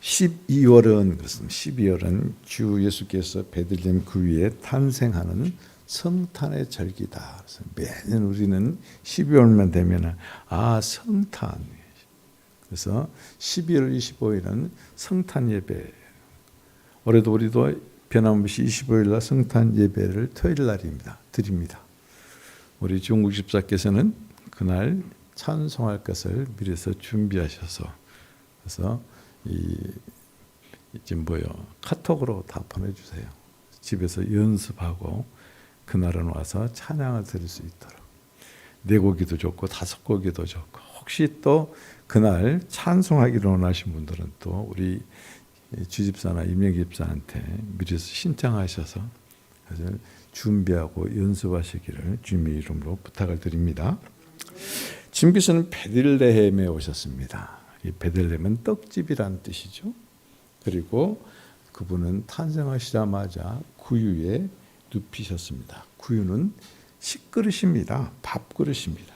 12월은 그렇습니다. 12월은 주 예수께서 베들레헴 그 위에 탄생하는 성탄의 절기다. 그래서 매년 우리는 12월만 되면 성탄. 그래서 12월 25일은 성탄 예배. 올해도 우리도 변함없이 25일 날 성탄 예배를 토요일 날입니다. 드립니다. 우리 중국 집사께서는 그날 찬송할 것을 미리서 준비하셔서 그래서 지금 카톡으로 다 보내주세요. 집에서 연습하고 그날은 와서 찬양을 드릴 수 있도록 4곡이도 좋고 5곡이도 좋고 혹시 또 그날 찬송하기를 원하신 분들은 또 우리 주집사나 임영기 집사한테 미리서 신청하셔서 준비하고 연습하시기를 주님의 이름으로 부탁을 드립니다. 주님께서는 베들레헴에 오셨습니다. 이 베들레헴은 떡집이라는 뜻이죠. 그리고 그분은 탄생하시자마자 구유에 눕히셨습니다. 구유는 식그릇입니다. 밥그릇입니다.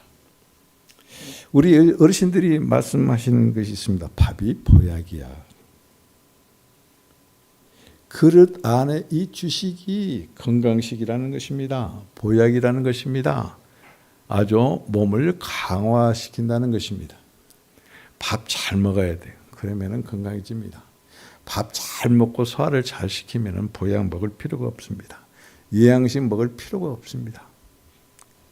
우리 어르신들이 말씀하시는 것이 있습니다. 밥이 보약이야. 그릇 안에 이 주식이 건강식이라는 것입니다. 보약이라는 것입니다. 아주 몸을 강화시킨다는 것입니다. 밥 잘 먹어야 돼요. 그러면 건강해집니다. 밥 잘 먹고 소화를 잘 시키면 보약 먹을 필요가 없습니다. 영양식 먹을 필요가 없습니다.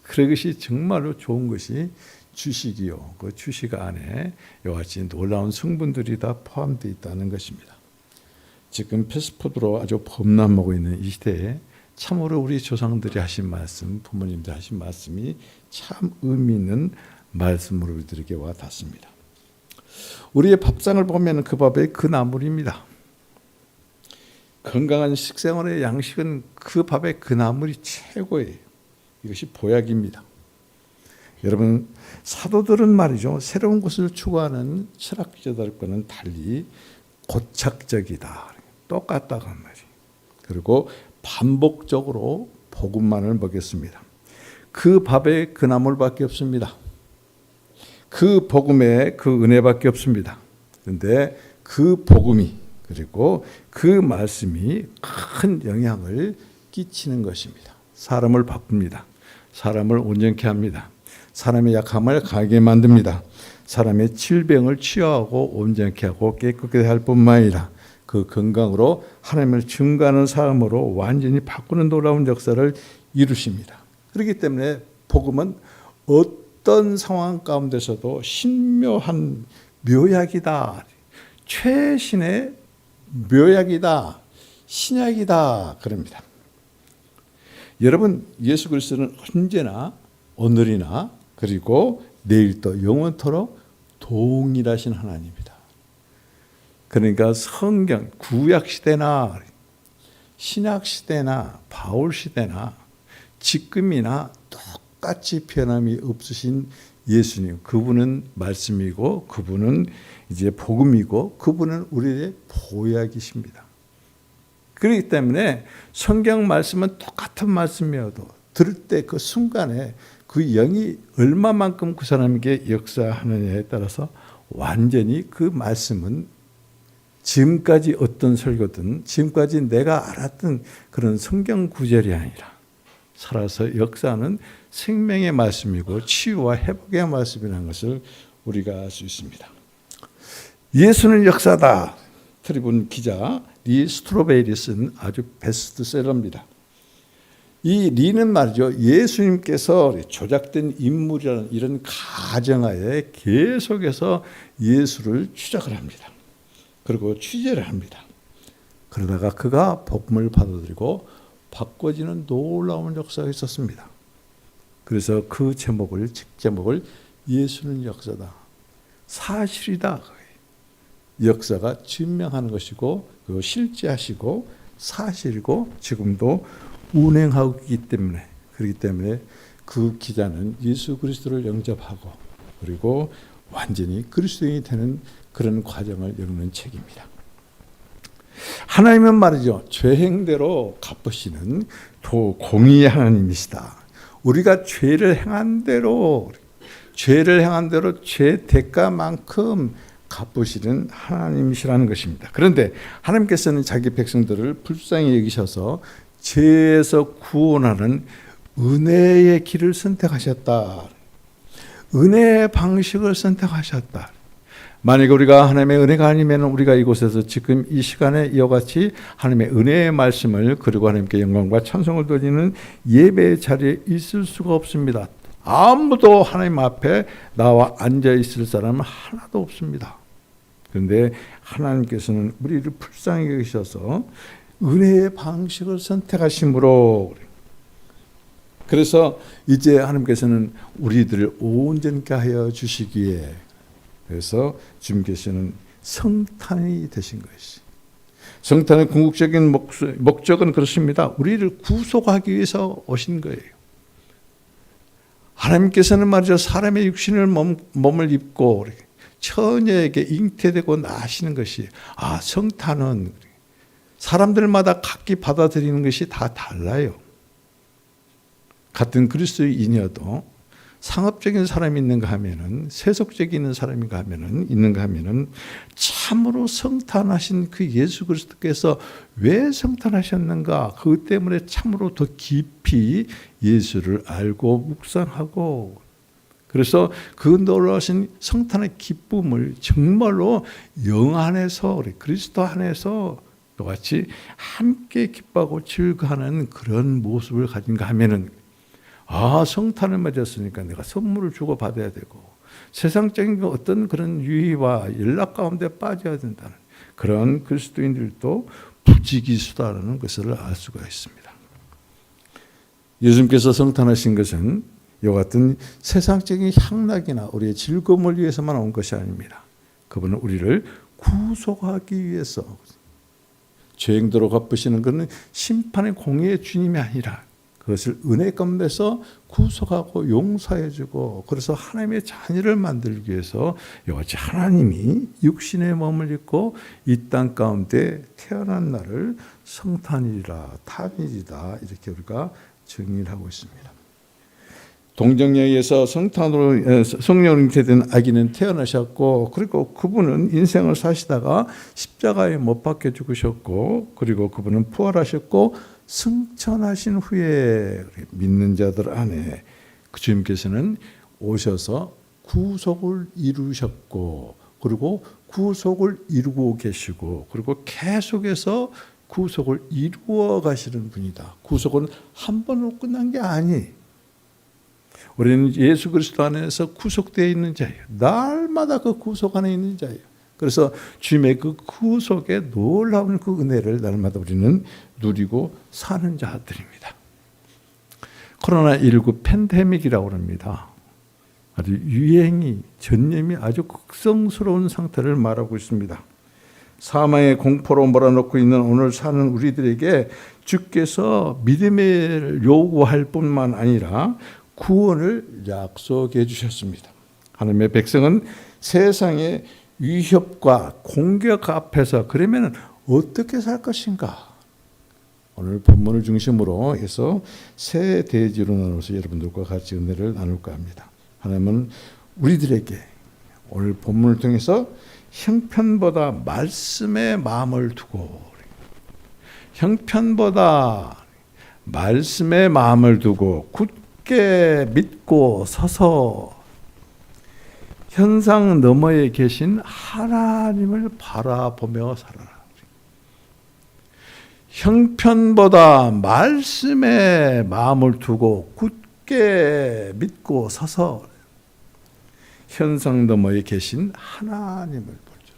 그것이 정말로 좋은 것이 주식이요. 그 주식 안에 이와 같이 놀라운 성분들이 다 포함되어 있다는 것입니다. 지금 패스트푸드로 아주 범람하고 있는 이 시대에 참으로 우리 조상들이 하신 말씀, 부모님들 하신 말씀이 참 의미 있는 말씀으로 우리들에게 와 닿습니다. 우리의 밥상을 보면 그 밥의 그 나물입니다. 건강한 식생활의 양식은 그 밥의 그 나물이 최고예요. 이것이 보약입니다. 여러분 사도들은 말이죠. 새로운 것을 추구하는 철학자들과는 달리 고착적이다. 똑같다고 한 말이에요. 그리고 반복적으로 복음만을 먹였습니다. 그 밥에 그 나물밖에 없습니다. 그 복음에 그 은혜밖에 없습니다. 그런데 그 복음이 그리고 그 말씀이 큰 영향을 끼치는 것입니다. 사람을 바꿉니다. 사람을 온전케 합니다. 사람의 약함을 강하게 만듭니다. 사람의 질병을 치유하고 온전케 하고 깨끗하게 할 뿐만 아니라 그 건강으로 하나님을 증거하는 삶으로 완전히 바꾸는 놀라운 역사를 이루십니다. 그렇기 때문에 복음은 어떤 상황 가운데서도 신묘한 묘약이다. 최신의 묘약이다. 신약이다. 그럽니다. 여러분 예수 그리스도는 언제나 오늘이나 그리고 내일도 영원토록 동일하신 하나님입니다. 그러니까 성경 구약 시대나 신약 시대나 바울 시대나 지금이나 똑같이 변함이 없으신 예수님, 그분은 말씀이고 그분은 이제 복음이고 그분은 우리의 보약이십니다. 그렇기 때문에 성경 말씀은 똑같은 말씀이어도 들을 때 그 순간에 그 영이 얼마만큼 그 사람에게 역사하느냐에 따라서 완전히 그 말씀은 지금까지 어떤 설교든 지금까지 내가 알았던 그런 성경 구절이 아니라 살아서 역사하는 생명의 말씀이고 치유와 회복의 말씀이라는 것을 우리가 알 수 있습니다. 예수는 역사다. 트리뷴 기자 리 스트로베일이 쓴 아주 베스트셀러입니다. 이 리는 말이죠. 예수님께서 조작된 인물이라는 이런 가정하에 계속해서 예수를 추적을 합니다. 그리고 취재를 합니다. 그러다가 그가 복음을 받아들이고 바꿔지는 놀라운 역사가 있었습니다. 그래서 그 제목을 예수는 역사다. 사실이다. 역사가 증명하는 것이고 그리고 실제하시고 사실이고 지금도 운행하고 있기 때문에 그렇기 때문에 그 기자는 예수 그리스도를 영접하고 그리고 완전히 그리스도인이 되는 그런 과정을 읽는 책입니다. 하나님은 말이죠. 죄 행대로 갚으시는 공의의 하나님이시다. 우리가 죄를 행한 대로 죄 대가만큼 갚으시는 하나님이시라는 것입니다. 그런데 하나님께서는 자기 백성들을 불쌍히 여기셔서 죄에서 구원하는 은혜의 길을 선택하셨다. 은혜의 방식을 선택하셨다. 만약 우리가 하나님의 은혜가 아니면 우리가 이곳에서 지금 이 시간에 이와 같이 하나님의 은혜의 말씀을 그리고 하나님께 영광과 찬송을 돌리는 예배의 자리에 있을 수가 없습니다. 아무도 하나님 앞에 나와 앉아 있을 사람은 하나도 없습니다. 그런데 하나님께서는 우리를 불쌍히 여기셔서 은혜의 방식을 선택하심으로, 그래서 이제 하나님께서는 우리들을 온전케 하여 주시기에, 그래서 주님께서는 성탄이 되신 것이, 성탄의 궁극적인 목적은 그렇습니다. 우리를 구속하기 위해서 오신 거예요. 하나님께서는 말이죠, 사람의 육신을 몸을 입고 처녀에게 잉태되고 나시는 것이, 성탄은 사람들마다 각기 받아들이는 것이 다 달라요. 같은 그리스도인이어도 상업적인 사람이 있는가 하면은, 세속적인 사람인가 하면은, 있는가 하면은, 참으로 성탄하신 그 예수 그리스도께서 왜 성탄하셨는가, 그것 때문에 참으로 더 깊이 예수를 알고 묵상하고, 그래서 그 놀라우신 성탄의 기쁨을 정말로 영 안에서, 우리 그리스도 안에서 똑같이 함께 기뻐하고 즐거워하는 그런 모습을 가진가 하면은, 성탄을 맞았으니까 내가 선물을 주고 받아야 되고 세상적인 어떤 그런 유의와 연락 가운데 빠져야 된다는 그런 그리스도인들도 부지기수다라는 것을 알 수가 있습니다. 예수님께서 성탄하신 것은 이와 같은 세상적인 향락이나 우리의 즐거움을 위해서만 온 것이 아닙니다. 그분은 우리를 구속하기 위해서, 죄행도로 갚으시는 것은 심판의 공의의 주님이 아니라 그것을 은혜 가운데서 구속하고 용서해주고, 그래서 하나님의 자녀를 만들기 위해서 이같이 하나님이 육신의 몸을 입고 이 땅 가운데 태어난 날을 성탄일이라, 탄일이다, 이렇게 우리가 정의를 하고 있습니다. 동정녀에 의해서 성탄으로 성령으로 잉태된 아기는 태어나셨고, 그리고 그분은 인생을 사시다가 십자가에 못 박혀 죽으셨고, 그리고 그분은 부활하셨고 승천하신 후에 믿는 자들 안에 그 주님께서는 오셔서 구속을 이루셨고, 그리고 구속을 이루고 계시고, 그리고 계속해서 구속을 이루어 가시는 분이다. 구속은 한 번으로 끝난 게 아니에요. 우리는 예수 그리스도 안에서 구속되어 있는 자예요. 날마다 그 구속 안에 있는 자예요. 그래서 주님의 그 구속에 놀라운 그 은혜를 날마다 우리는 누리고 사는 자들입니다. 코로나19 팬데믹이라고 합니다. 아주 유행이, 전염이 아주 극성스러운 상태를 말하고 있습니다. 사망의 공포로 몰아넣고 있는 오늘 사는 우리들에게 주께서 믿음을 요구할 뿐만 아니라 구원을 약속해 주셨습니다. 하나님의 백성은 세상의 위협과 공격 앞에서 그러면 어떻게 살 것인가? 오늘 본문을 중심으로 해서 세 대지로 나눠서 여러분들과 같이 은혜를 나눌까 합니다. 하나님은 우리들에게 오늘 본문을 통해서 형편보다 말씀에 마음을 두고, 형편보다 말씀에 마음을 두고 굳게 믿고 서서 현상 너머에 계신 하나님을 바라보며 살아라. 형편보다 말씀에 마음을 두고 굳게 믿고 서서 현상 너머에 계신 하나님을 보죠.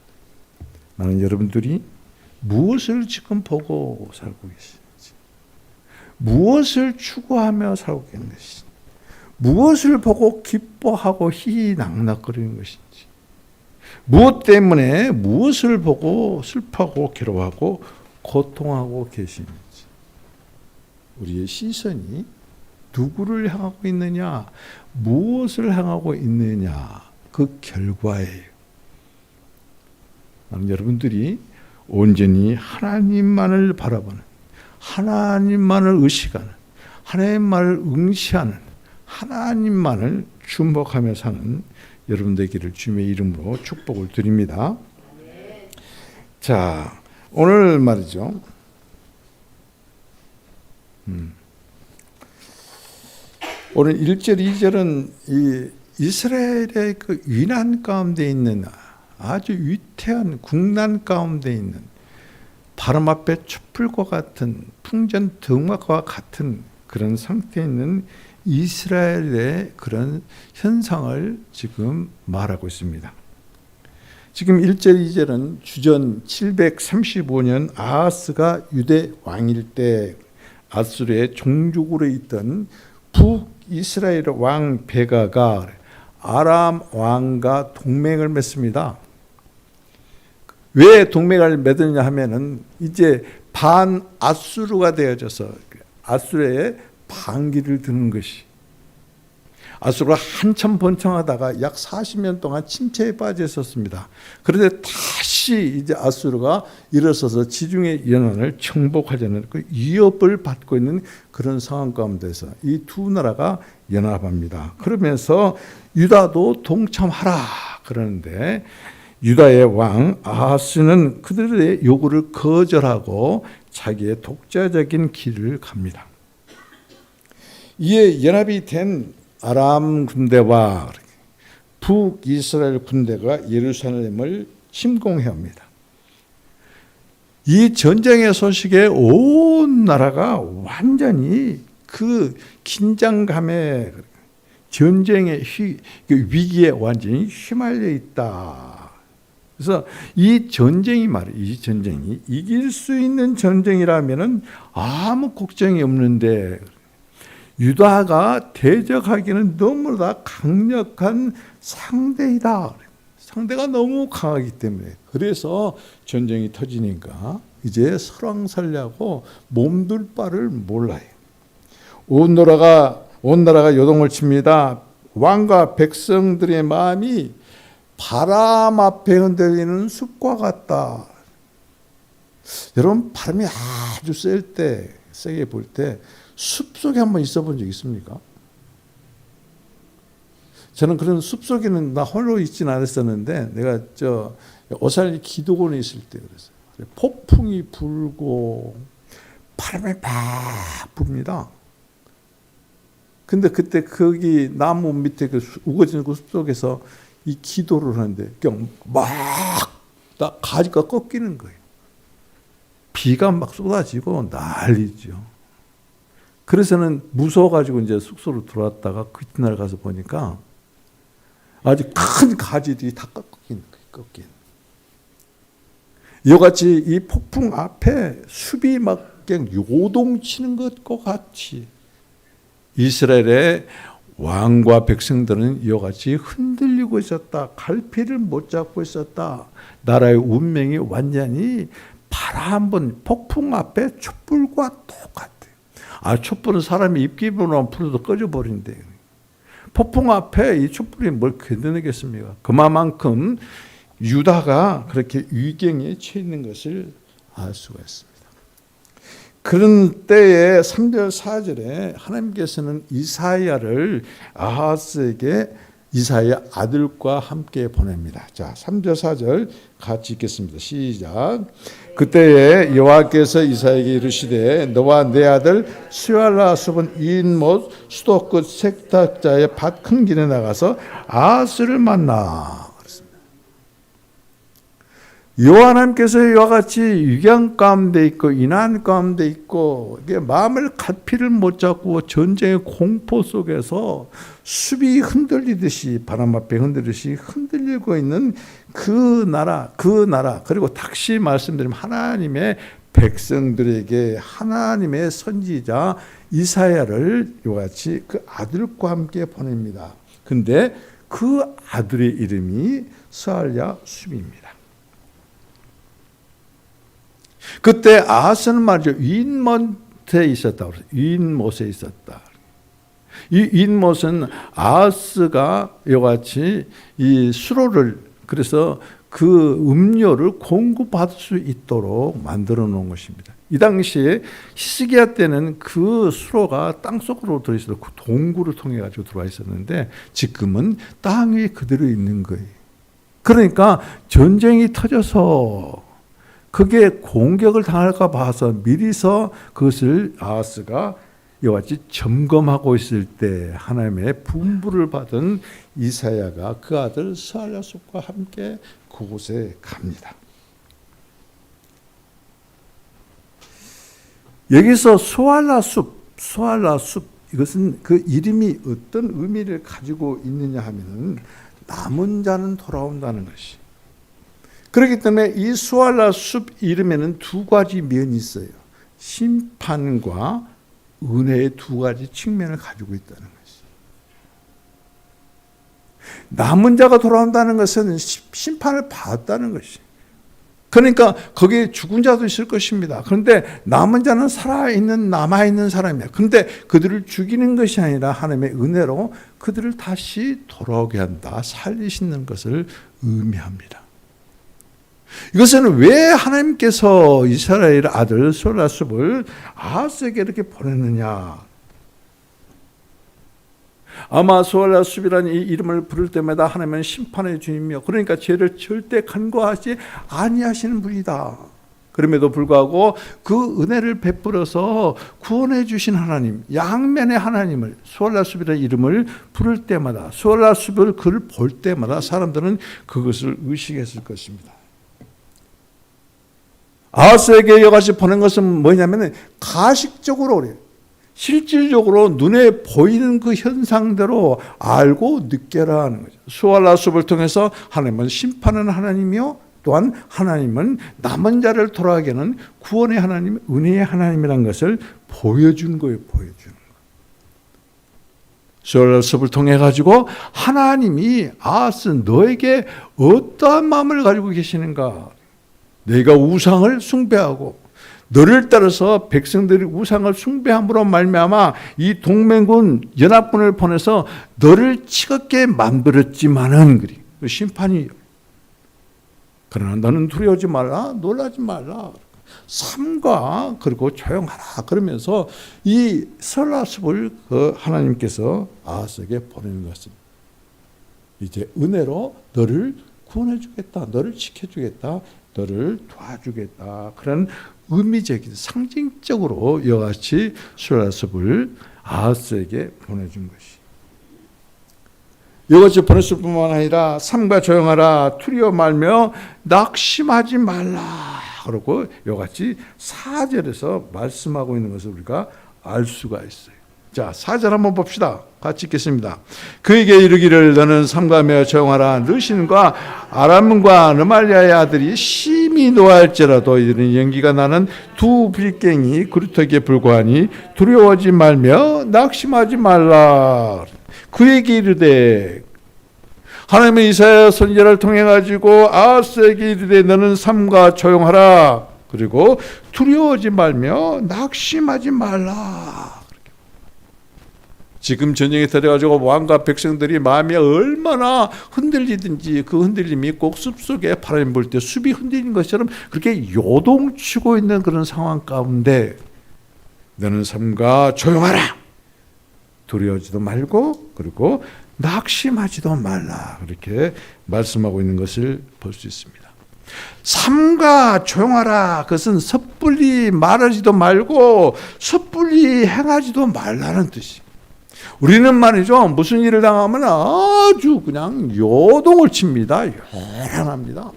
나는 여러분들이 무엇을 지금 보고 살고 계신지, 무엇을 추구하며 살고 계신 것인지, 무엇을 보고 기뻐하고 희희낙낙거리는 것인지, 무엇 때문에 무엇을 보고 슬퍼하고 괴로워하고 고통하고 계시는지, 우리의 시선이 누구를 향하고 있느냐, 무엇을 향하고 있느냐, 그 결과예요. 여러분들이 온전히 하나님만을 바라보는, 하나님만을 의식하는, 하나님만을 응시하는, 하나님만을 주목하며 사는 여러분들에게를 주님의 이름으로 축복을 드립니다. 자, 오늘 말이죠. 오늘 1절, 2절은 이 이스라엘의 그 위난 가운데 있는 아주 위태한 국난 가운데 있는 바람 앞에 촛불과 같은 풍전 등막과 같은 그런 상태에 있는 이스라엘의 그런 현상을 지금 말하고 있습니다. 지금 1절, 2절은 주전 735년 아하스가 유대 왕일 때 아수르의 종족으로 있던 북이스라엘 왕 베가가 아람 왕과 동맹을 맺습니다. 왜 동맹을 맺느냐 하면은 이제 반 아수르가 되어져서 아수르의 반기를 드는 것이, 아수르가 한참 번창하다가 약 40년 동안 침체에 빠져 있었습니다. 그런데 다시 이제 아수르가 일어서서 지중해 연안을 정복하려는 그 위협을 받고 있는 그런 상황 가운데서 이 두 나라가 연합합니다. 그러면서 유다도 동참하라 그러는데 유다의 왕 아하스는 그들의 요구를 거절하고 자기의 독자적인 길을 갑니다. 이에 연합이 된 아람 군대와 북이스라엘 군대가 예루살렘을 침공해 옵니다. 이 전쟁의 소식에 온 나라가 완전히 그 긴장감에, 전쟁의 위기에 완전히 휘말려 있다. 그래서 이 전쟁이 말이에요. 이 전쟁이 이길 수 있는 전쟁이라면은 아무 걱정이 없는데 유다가 대적하기는 너무나 강력한 상대이다. 상대가 너무 강하기 때문에 그래서 전쟁이 터지니까 이제 설왕설래하고 몸둘 바를 몰라요. 온 나라가 요동을 칩니다. 왕과 백성들의 마음이 바람 앞에 흔들리는 숲과 같다. 여러분 바람이 아주 세게 불 때 숲속에 한번 있어 본 적 있습니까? 저는 그런 숲속에는 나 홀로 있지는 않았었는데 내가 오살리 기도원에 있을 때 그랬어요. 폭풍이 불고 바람이 막 붑니다. 근데 그때 거기 나무 밑에 그 우거진 그 숲속에서 이 기도를 하는데 그냥 막 가지가 꺾이는 거예요. 비가 막 쏟아지고 난리죠. 그래서는 무서워가지고 이제 숙소로 들어왔다가 그날 가서 보니까 아주 큰 가지들이 다 꺾인. 이같이 이 폭풍 앞에 숲이 막 그냥 요동치는 것과 같이 이스라엘의 왕과 백성들은 이와 같이 흔들리고 있었다. 갈피를 못 잡고 있었다. 나라의 운명이 완전히 바람 분 폭풍 앞에 촛불과 똑같아요. 촛불은 사람이 입기만 불어도 꺼져버린대요. 폭풍 앞에 이 촛불이 뭘 견뎌내겠습니까? 그만큼 유다가 그렇게 위경에 처해 있는 것을 알 수가 있습니다. 그런 때에 3절 4절에 하나님께서는 이사야를 아하스에게 이사야 아들과 함께 보냅니다. 자, 3절 4절 같이 읽겠습니다. 시작. 그때에 여호와께서 이사야에게 이르시되 너와 내 아들 스알라 숲은 이인못 수도 끝 색탁자의 밭 큰 길에 나가서 아하스를 만나. 여호와 하나님께서 이와 같이 위경 가운데 있고 이난 가운데 있고 마음을 갈피를 못 잡고 전쟁의 공포 속에서 숲이 흔들리듯이 바람 앞에 흔들리듯이 흔들리고 있는 그 나라 그리고 다시 말씀드리면 하나님의 백성들에게 하나님의 선지자 이사야를 이와 같이 그 아들과 함께 보냅니다. 근데 그 아들의 이름이 스알랴 숲입니다. 그때 아하스는 말이죠. 윗못에 있었다. 윗못에 있었다. 이 윗못은 아하스가 이와 같이 이 수로를 그래서 그 음료를 공급받을 수 있도록 만들어 놓은 것입니다. 이 당시에 히스기야 때는 그 수로가 땅속으로 들어있어서 그 동굴을 통해 가지고 들어와 있었는데 지금은 땅 위에 그대로 있는 거예요. 그러니까 전쟁이 터져서 그게 공격을 당할까 봐서 미리서 그것을 아하스가 이와 같이 점검하고 있을 때 하나님의 분부를 받은 이사야가 그 아들 스알랴 숲과 함께 그곳에 갑니다. 여기서 스알랴 숲 이것은 그 이름이 어떤 의미를 가지고 있느냐 하면은 남은 자는 돌아온다는 것이. 그렇기 때문에 이 스알랴 숲 이름에는 두 가지 면이 있어요. 심판과 은혜의 두 가지 측면을 가지고 있다는 것이. 남은 자가 돌아온다는 것은 심판을 받았다는 것이. 그러니까 거기에 죽은 자도 있을 것입니다. 그런데 남은 자는 살아있는 남아있는 사람이야. 그런데 그들을 죽이는 것이 아니라 하나님의 은혜로 그들을 다시 돌아오게 한다. 살리시는 것을 의미합니다. 이것은 왜 하나님께서 이스라엘 아들 스알랴 숲을 아하스에게 이렇게 보냈느냐? 아마 스알랴 숲이라는 이 이름을 부를 때마다 하나님은 심판의 주님이며 그러니까 죄를 절대 간과하지 아니하시는 분이다. 그럼에도 불구하고 그 은혜를 베풀어서 구원해 주신 하나님, 양면의 하나님을 스알랴 숲이라는 이름을 부를 때마다 스알랴 숲을 그를 볼 때마다 사람들은 그것을 의식했을 것입니다. 아하스에게 이같이 보낸 것은 뭐냐면 가식적으로 그래요. 실질적으로 눈에 보이는 그 현상대로 알고 느껴라 하는 거죠. 스알랴 숲을 통해서 하나님은 심판은 하나님이요 또한 하나님은 남은 자를 돌아가게 하는 구원의 하나님, 은혜의 하나님이라는 것을 보여준 거예요. 보여주는 거예요. 스알랴 숲을 통해 가지고 하나님이 아하스 너에게 어떠한 마음을 가지고 계시는가? 내가 우상을 숭배하고 너를 따라서 백성들이 우상을 숭배함으로 말미암아 이 동맹군 연합군을 보내서 너를 치겁게 만들었지만은 그리 심판이 그러나 너는 두려워하지 말라 놀라지 말라 삼가 그리고 조용하라 그러면서 이 스알랴 숲을 그 하나님께서 아하스에게 보내는 것입니다. 이제 은혜로 너를 구원해 주겠다. 너를 지켜주겠다. 너를 도와주겠다. 그런 의미적인 상징적으로 이와 같이 스알랴 숲을 아하스에게 보내준 것이. 이것이 보냈을 뿐만 아니라 삼가 조용하라 두려워 말며 낙심하지 말라. 그러고 이와 같이 4절에서 말씀하고 있는 것을 우리가 알 수가 있어요. 자, 4절 한번 봅시다. 같이 읽겠습니다. 그에게 이르기를 너는 삼가며 조용하라. 르신과 아람과 르말리아의 아들이 심히 노할지라도 이들은 연기가 나는 두 빌갱이 그루터기에 불과하니 두려워하지 말며 낙심하지 말라. 그에게 이르되 하나님의 이사야 선지자를 통해 가지고 아하스에게 이르되 너는 삼가 조용하라. 그리고 두려워하지 말며 낙심하지 말라. 지금 전쟁에 터져가지고 왕과 백성들이 마음이 얼마나 흔들리든지 그 흔들림이 꼭 숲속에 바람이 불 때 숲이 흔들리는 것처럼 그렇게 요동치고 있는 그런 상황 가운데 너는 삼가 조용하라. 두려워하지도 말고 그리고 낙심하지도 말라. 그렇게 말씀하고 있는 것을 볼 수 있습니다. 삼가 조용하라. 그것은 섣불리 말하지도 말고 섣불리 행하지도 말라는 뜻이. 우리는 말이죠. 무슨 일을 당하면 아주 그냥 요동을 칩니다. 요란합니다.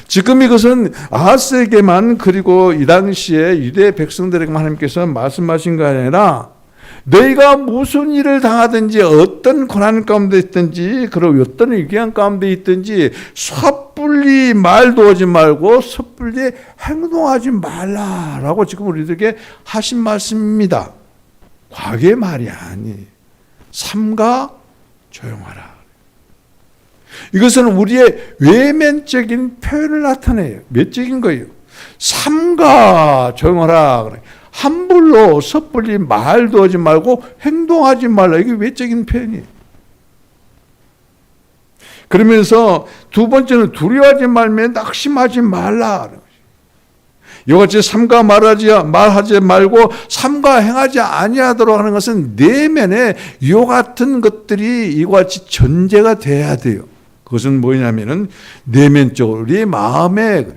지금 이것은 아하스에게만 그리고 이 당시에 유대 백성들에게만 하나님께서 말씀하신 거 아니라 너희가 무슨 일을 당하든지 어떤 고난 가운데 있든지 그리고 어떤 위기한 가운데 있든지 섣불리 말도 하지 말고 섣불리 행동하지 말라라고 지금 우리들에게 하신 말씀입니다. 과거의 말이 아니. 삼가 조용하라. 이것은 우리의 외면적인 표현을 나타내요. 외적인 거예요. 삼가 조용하라. 함부로 섣불리 말도 하지 말고 행동하지 말라. 이게 외적인 표현이에요. 그러면서 두 번째는 두려워하지 말며 낙심하지 말라. 이같이 삼가 말하지 말고 삼가 행하지 아니하도록 하는 것은 내면에 이와 같은 것들이 이와 같이 전제가 돼야 돼요. 그것은 뭐냐면은 내면적으로 우리의 마음에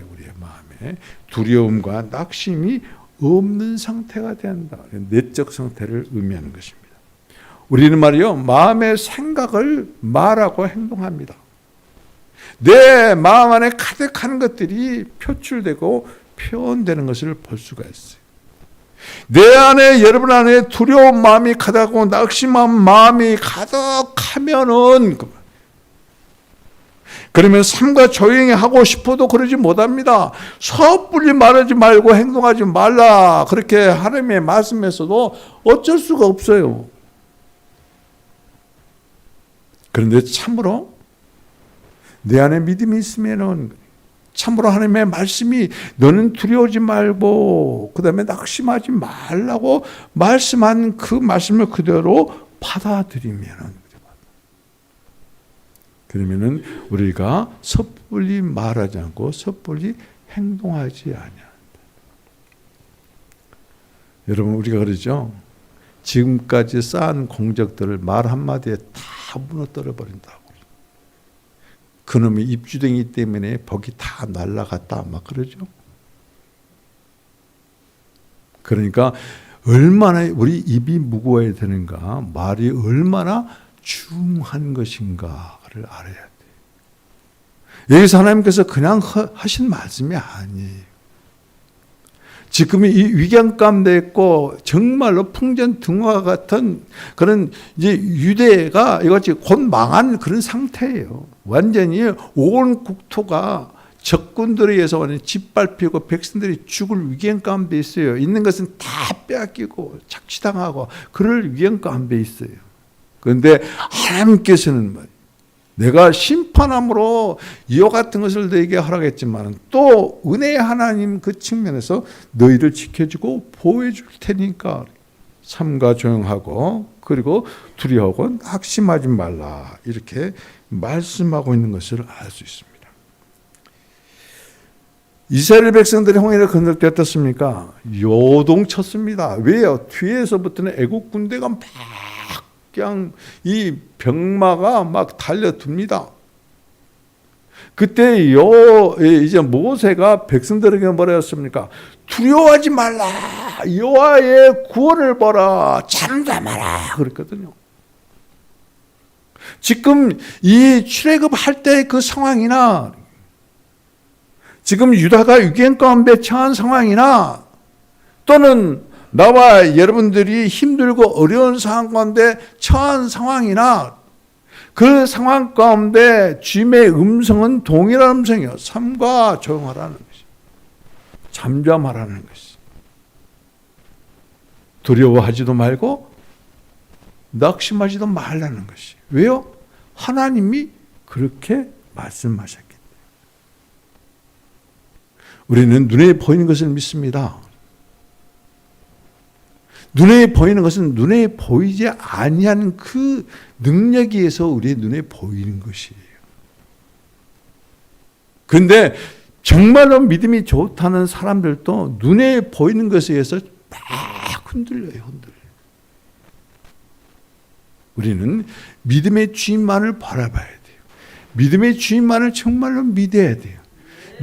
두려움과 낙심이 없는 상태가 된다. 내적 상태를 의미하는 것입니다. 우리는 말이요, 마음의 생각을 말하고 행동합니다. 내 마음 안에 가득한 것들이 표출되고 표현되는 것을 볼 수가 있어요. 내 안에, 여러분 안에 두려운 마음이 가득하고 낙심한 마음이 가득하면은 그러면 삶과 조용히 하고 싶어도 그러지 못합니다. 섣불리 말하지 말고 행동하지 말라. 그렇게 하나님의 말씀에서도 어쩔 수가 없어요. 그런데 참으로 내 안에 믿음이 있으면은 참으로 하나님의 말씀이 너는 두려워하지 말고 그 다음에 낙심하지 말라고 말씀한 그 말씀을 그대로 받아들이면은 그러면은 우리가 섣불리 말하지 않고 섣불리 행동하지 아니한다. 여러분 우리가 그러죠. 지금까지 쌓은 공적들을 말 한마디에 다 무너뜨려 버린다고. 그놈의 입주댕이 때문에 복이 다 날아갔다 막 그러죠. 그러니까 얼마나 우리 입이 무거워야 되는가, 말이 얼마나 중한 것인가를 알아야 돼요. 여기서 하나님께서 그냥 하신 말씀이 아니에요. 지금 이 위경 가운데 있고 정말로 풍전등화 같은 그런 이제 유대가 이것이 곧 망한 그런 상태예요. 완전히 온 국토가 적군들에 의해서 완전히 짓밟히고 백성들이 죽을 위경 가운데 있어요. 있는 것은 다 빼앗기고 착취당하고 그럴 위경 가운데 있어요. 그런데 하나님께서는 말이에요. 내가 심판함으로 이와 같은 것을 너에게 허락했지만 또 은혜의 하나님 그 측면에서 너희를 지켜주고 보호해 줄 테니까 삼가 조용하고 그리고 두려워하고 낙심하지 말라 이렇게 말씀하고 있는 것을 알 수 있습니다. 이스라엘 백성들이 홍해를 건널 때 어떻습니까? 요동쳤습니다. 왜요? 뒤에서부터는 애국 군대가 막 그냥 이 병마가 막 달려듭니다. 그때 이제 모세가 백성들에게 뭐라 했습니까? 두려워하지 말라. 여호와의 구원을 보라. 잠잠하라. 그랬거든요. 지금 이 출애굽할 때 그 상황이나 지금 유다가 위기행 가운데 처한 상황이나 또는 나와 여러분들이 힘들고 어려운 상황 가운데 처한 상황이나 그 상황 가운데 주님의 음성은 동일한 음성이에요. 삼가 조용하라는 것이. 잠잠하라는 것이. 두려워하지도 말고 낙심하지도 말라는 것이. 왜요? 하나님이 그렇게 말씀하셨기 때문에. 우리는 눈에 보이는 것을 믿습니다. 눈에 보이는 것은 눈에 보이지 아니하는 그 능력에 의해서 우리의 눈에 보이는 것이에요. 그런데 정말로 믿음이 좋다는 사람들도 눈에 보이는 것에 의해서 막 흔들려요. 우리는 믿음의 주인만을 바라봐야 돼요. 믿음의 주인만을 정말로 믿어야 돼요.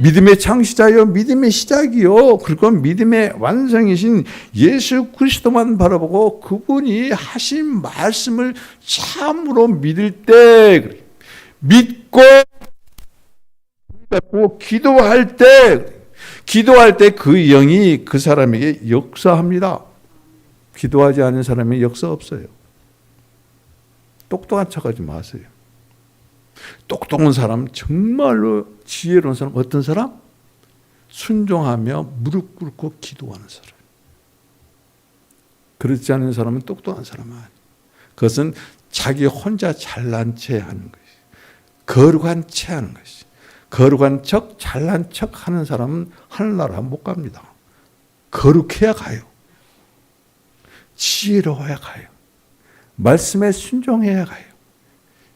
믿음의 창시자요, 믿음의 시작이요, 그리고 믿음의 완성이신 예수 그리스도만 바라보고 그분이 하신 말씀을 참으로 믿을 때, 믿고 기도할 때 그 영이 그 사람에게 역사합니다. 기도하지 않은 사람에게 역사 없어요. 똑똑한 척하지 마세요. 똑똑한 사람, 정말로 지혜로운 사람, 어떤 사람? 순종하며 무릎 꿇고 기도하는 사람. 그렇지 않은 사람은 똑똑한 사람 아니에요. 그것은 자기 혼자 잘난 체 하는 것이, 거룩한 체 하는 것이. 거룩한 척, 잘난 척 하는 사람은 하늘나라 못 갑니다. 거룩해야 가요. 지혜로워야 가요. 말씀에 순종해야 가요.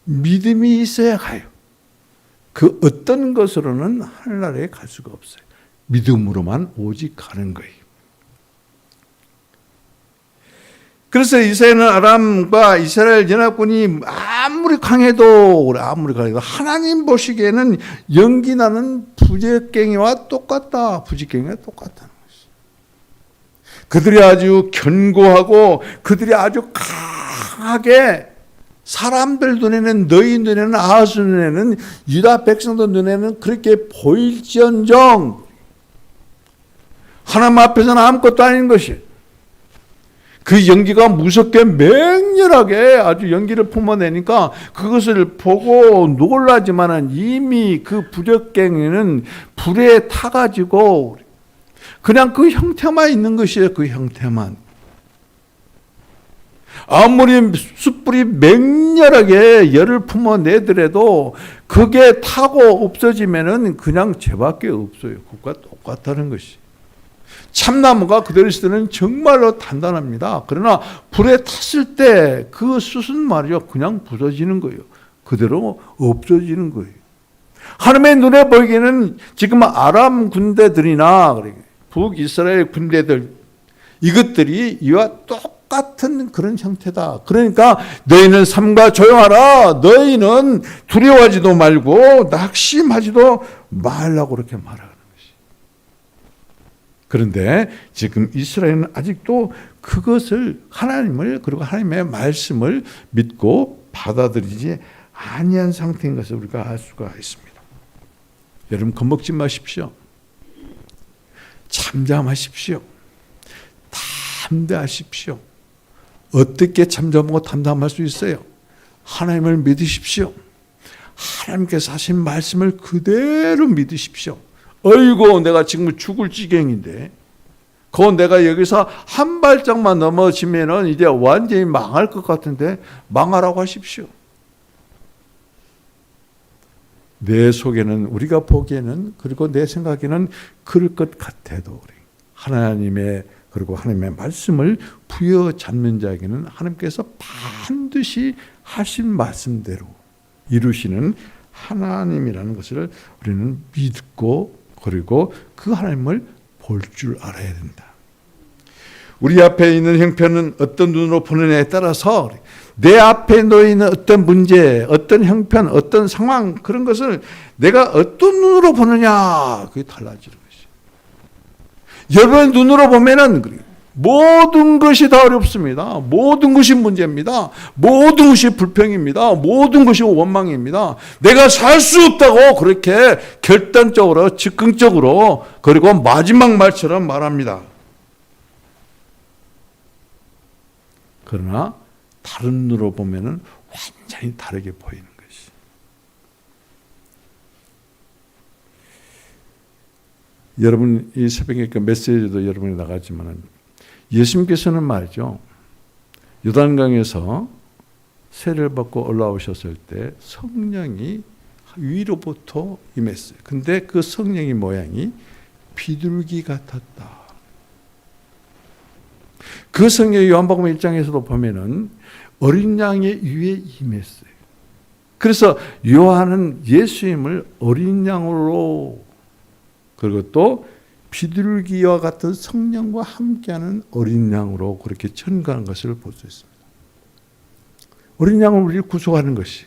믿음이 있어야 가요. 그 어떤 것으로는 하늘나라에 갈 수가 없어요. 믿음으로만 오직 가는 거예요. 그래서 이스라엘은 아람과 이스라엘 연합군이 아무리 강해도 하나님 보시기에는 연기나는 부적갱이와 똑같다. 부적갱이와 똑같다는 것이. 그들이 아주 견고하고 그들이 아주 강하게 사람들 눈에는, 너희 눈에는, 아하스 눈에는, 유다 백성들 눈에는 그렇게 보일지언정 하나님 앞에서는 아무것도 아닌 것이. 그 연기가 무섭게 맹렬하게 아주 연기를 뿜어내니까 그것을 보고 놀라지만은 이미 그 부적갱이는 불에 타가지고 그냥 그 형태만 있는 것이에요. 그 형태만. 아무리 숯불이 맹렬하게 열을 품어내더라도 그게 타고 없어지면은 그냥 죄밖에 없어요. 그것과 똑같다는 것이. 참나무가 그대로 있을 때는 정말로 단단합니다. 그러나 불에 탔을 때 그 숯은 말이죠. 그냥 부서지는 거예요. 그대로 없어지는 거예요. 하나님의 눈에 보이기에는 지금 아람 군대들이나 북이스라엘 군대들 이것들이 이와 똑같은 그런 형태다. 그러니까 너희는 삼가 조용하라. 너희는 두려워하지도 말고 낙심하지도 말라고 그렇게 말하는 것이. 그런데 지금 이스라엘은 아직도 그것을 하나님을 그리고 하나님의 말씀을 믿고 받아들이지 아니한 상태인 것을 우리가 알 수가 있습니다. 여러분 겁먹지 마십시오. 잠잠하십시오. 담대하십시오. 어떻게 잠잠하고 담담할 수 있어요? 하나님을 믿으십시오. 하나님께서 하신 말씀을 그대로 믿으십시오. 어이구 내가 지금 죽을 지경인데 그건 내가 여기서 한 발짝만 넘어지면은 이제 완전히 망할 것 같은데 망하라고 하십시오. 내 속에는 우리가 보기에는 그리고 내 생각에는 그럴 것 같아도 하나님의 그리고 하나님의 말씀을 부여잡는 자에게는 하나님께서 반드시 하신 말씀대로 이루시는 하나님이라는 것을 우리는 믿고 그리고 그 하나님을 볼 줄 알아야 된다. 우리 앞에 있는 형편은 어떤 눈으로 보느냐에 따라서 내 앞에 놓이는 어떤 문제, 어떤 형편, 어떤 상황 그런 것을 내가 어떤 눈으로 보느냐 그게 달라지는 것이. 여러분 눈으로 보면은 모든 것이 다 어렵습니다. 모든 것이 문제입니다. 모든 것이 불평입니다. 모든 것이 원망입니다. 내가 살 수 없다고 그렇게 결단적으로 즉흥적으로 그리고 마지막 말처럼 말합니다. 그러나 다른 눈으로 보면은 완전히 다르게 보이는 것이. 여러분 이 새벽에 그 메시지도 여러분이 나가지만은 예수님께서는 말이죠. 요단강에서 세례를 받고 올라오셨을 때 성령이 위로부터 임했어요. 근데 그 성령의 모양이 비둘기 같았다. 그 성령이 요한복음 1장에서도 보면은 어린 양의 위에 임했어요. 그래서 요한은 예수님을 어린 양으로 그리고 또 비둘기와 같은 성령과 함께하는 어린 양으로 그렇게 천가한 것을 볼 수 있습니다. 어린 양을 우리를 구속하는 것이.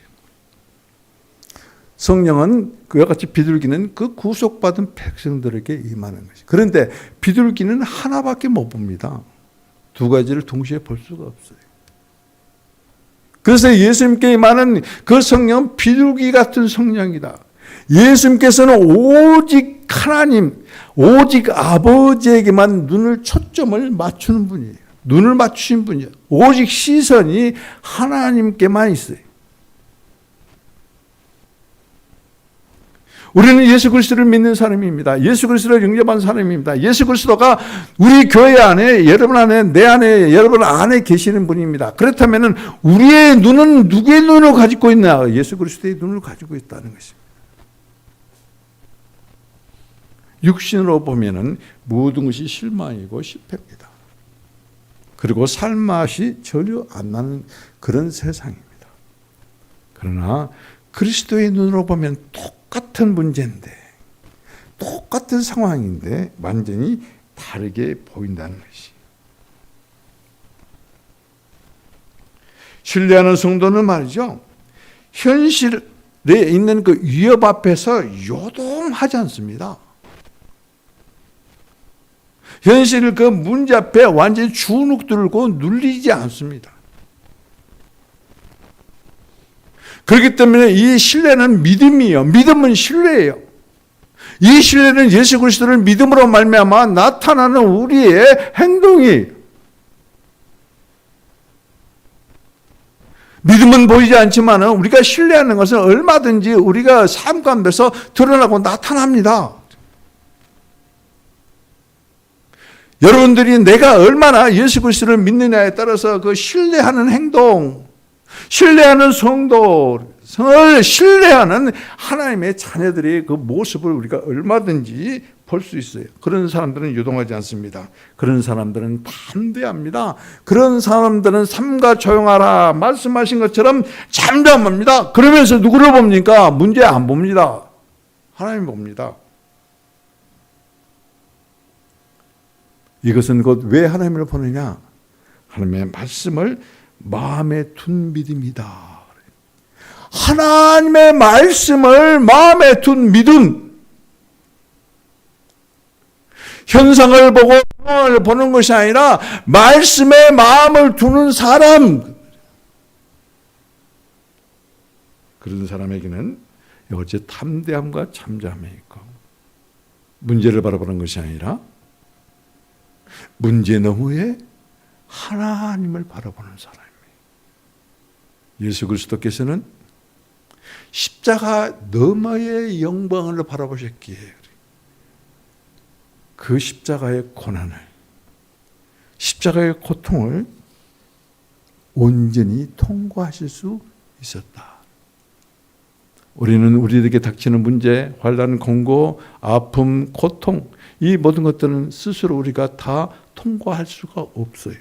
성령은 그와 같이 비둘기는 그 구속받은 백성들에게 임하는 것이. 그런데 비둘기는 하나밖에 못 봅니다. 두 가지를 동시에 볼 수가 없어요. 그래서 예수님께 임하는 그 성령은 비둘기 같은 성령이다. 예수님께서는 오직 하나님, 오직 아버지에게만 눈을 초점을 맞추는 분이에요. 눈을 맞추신 분이에요. 오직 시선이 하나님께만 있어요. 우리는 예수 그리스도를 믿는 사람입니다. 예수 그리스도를 영접한 사람입니다. 예수 그리스도가 우리 교회 안에, 여러분 안에, 내 안에, 여러분 안에 계시는 분입니다. 그렇다면 우리의 눈은 누구의 눈을 가지고 있나? 예수 그리스도의 눈을 가지고 있다는 것입니다. 육신으로 보면은 모든 것이 실망이고 실패입니다. 그리고 살맛이 전혀 안 나는 그런 세상입니다. 그러나 그리스도의 눈으로 보면 똑같은 문제인데, 똑같은 상황인데 완전히 다르게 보인다는 것이. 신뢰하는 성도는 말이죠, 현실에 있는 그 위협 앞에서 요동하지 않습니다. 현실 그 문제 앞에 완전히 주눅 들고 눌리지 않습니다. 그렇기 때문에 이 신뢰는 믿음이에요. 믿음은 신뢰예요. 이 신뢰는 예수 그리스도를 믿음으로 말미암아 나타나는 우리의 행동이, 믿음은 보이지 않지만 우리가 신뢰하는 것은 얼마든지 우리가 삶 가운데서 드러나고 나타납니다. 여러분들이 내가 얼마나 예수 그리스도를 믿느냐에 따라서 그 신뢰하는 행동, 신뢰하는 성도를 신뢰하는 하나님의 자녀들의 그 모습을 우리가 얼마든지 볼 수 있어요. 그런 사람들은 유동하지 않습니다. 그런 사람들은 담대합니다. 그런 사람들은 삼가 조용하라 말씀하신 것처럼 잠잠합니다. 그러면서 누구를 봅니까? 문제 안 봅니다. 하나님 봅니다. 이것은 곧 왜 하나님을 보느냐? 하나님의 말씀을 마음에 둔 믿음이다. 하나님의 말씀을 마음에 둔 믿음. 현상을 보고 상황을 보는 것이 아니라 말씀에 마음을 두는 사람. 그런 사람에게는 어째 담대함과 잠잠이 있고, 문제를 바라보는 것이 아니라 문제 너머에 하나님을 바라보는 사람이에요. 예수 그리스도께서는 십자가 너머의 영광을 바라보셨기에 그 십자가의 고난을, 십자가의 고통을 온전히 통과하실 수 있었다. 우리는 우리에게 닥치는 문제, 환난, 공고, 아픔, 고통, 이 모든 것들은 스스로 우리가 다 통과할 수가 없어요.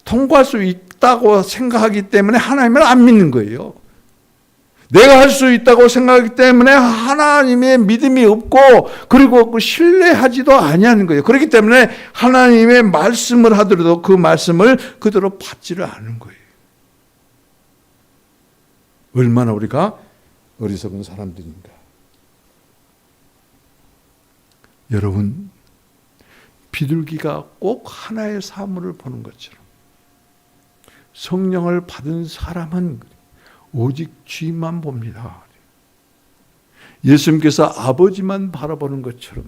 통과할 수 있다고 생각하기 때문에 하나님을 안 믿는 거예요. 내가 할 수 있다고 생각하기 때문에 하나님의 믿음이 없고, 그리고 그 신뢰하지도 아니하는 거예요. 그렇기 때문에 하나님의 말씀을 하더라도 그 말씀을 그대로 받지를 않은 거예요. 얼마나 우리가 어리석은 사람들인가. 여러분, 비둘기가 꼭 하나의 사물을 보는 것처럼 성령을 받은 사람은 오직 주님만 봅니다. 예수님께서 아버지만 바라보는 것처럼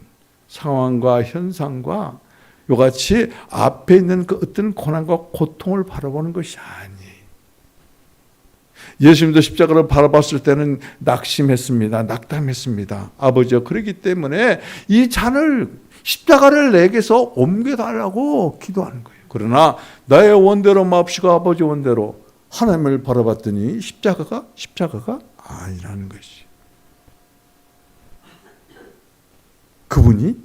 상황과 현상과 이같이 앞에 있는 그 어떤 고난과 고통을 바라보는 것이 아니에요. 예수님도 십자가를 바라봤을 때는 낙심했습니다. 낙담했습니다. 아버지여, 그렇기 때문에 이 잔을, 십자가를 내게서 옮겨달라고 기도하는 거예요. 그러나 나의 원대로 마옵시고 아버지 원대로, 하나님을 바라봤더니 십자가가 아니라는 것이. 그분이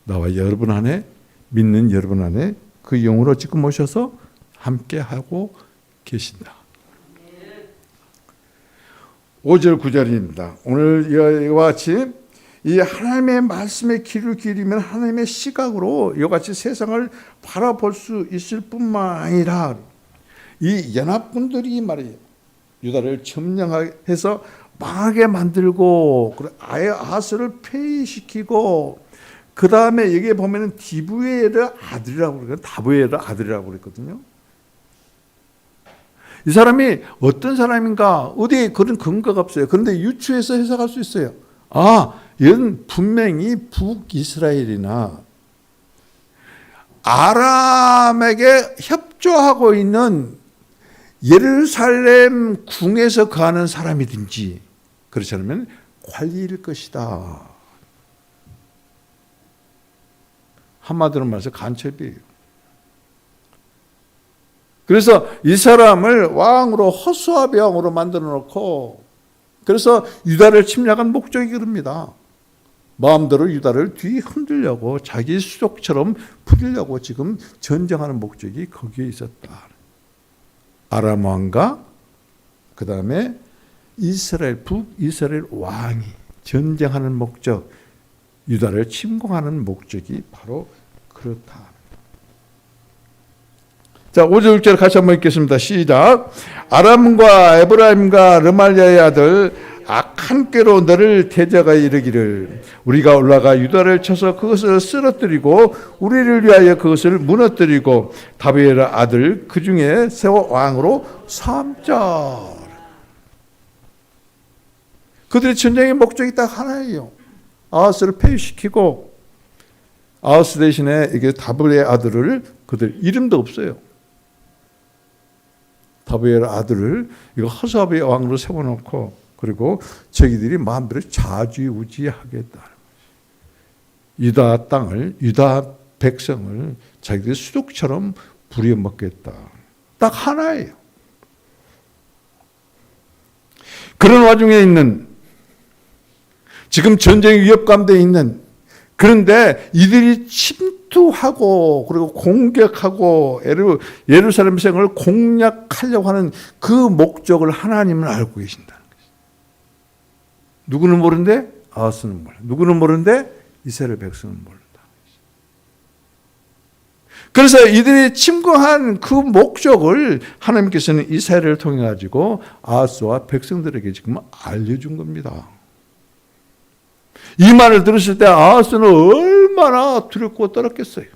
나와 여러분 안에, 믿는 여러분 안에 그 영으로 지금 오셔서 함께하고 계신다. 5절 9절입니다. 오늘 이와 같이 이 하나님의 말씀에 귀를 기울이면 하나님의 시각으로 이와 같이 세상을 바라볼 수 있을 뿐만 아니라, 이 연합군들이 말이에요, 유다를 점령해서 망하게 만들고 아예 아스를 폐위시키고, 그 다음에 여기에 보면은 디브에르 아들이라고 그러거든요. 다브에르 아들이라고 그랬거든요. 이 사람이 어떤 사람인가, 어디에 그런 근거가 없어요. 그런데 유추해서 해석할 수 있어요. 아, 이건 분명히 북이스라엘이나 아람에게 협조하고 있는 예루살렘 궁에서 거하는 사람이든지, 그렇지 않으면 관리일 것이다. 한마디로 말해서 간첩이에요. 그래서 이 사람을 왕으로, 허수아비 왕으로 만들어 놓고, 그래서 유다를 침략한 목적이 그럽니다. 마음대로 유다를 뒤 흔들려고, 자기 수족처럼 부리려고 지금 전쟁하는 목적이 거기에 있었다. 아람 왕과 그 다음에 북이스라엘 왕이 전쟁하는 목적, 유다를 침공하는 목적이 바로 그렇다. 자, 5절 6절 같이 한번 읽겠습니다. 시작. 아람과 에브라임과 르말리아의 아들 악한 꾀로 너를 대적하여 이르기를 우리가 올라가 유다를 쳐서 그것을 쓰러뜨리고 우리를 위하여 그것을 무너뜨리고 다윗의 아들 그 중에 세워 왕으로 삼자. 그들의 전쟁의 목적이 딱 하나예요. 아하스를 폐위시키고 아하스 대신에 이게 다윗의 아들을 그들 이름도 없어요. 다윗의 아들을 이거 하사베의 왕으로 세워놓고 그리고 자기들이 마음대로 좌지우지하겠다. 유다 땅을 유다 백성을 자기들의 수족처럼 부려먹겠다. 딱 하나예요. 그런 와중에 있는 지금 전쟁 위협 가운데 있는 그런데 이들이 침투하고 그리고 공격하고 예루살렘 성을 공략하려고 하는 그 목적을 하나님은 알고 계신다는 것이죠. 누구는 모르는데 아하스는 몰라. 누구는 모르는데 이스라엘 백성은 모른다. 그래서 이들이 침공한 그 목적을 하나님께서는 이스라엘을 통해 가지고 아하스와 백성들에게 지금 알려준 겁니다. 이 말을 들었을 때 아하스는 얼마나 두렵고 떨었겠어요.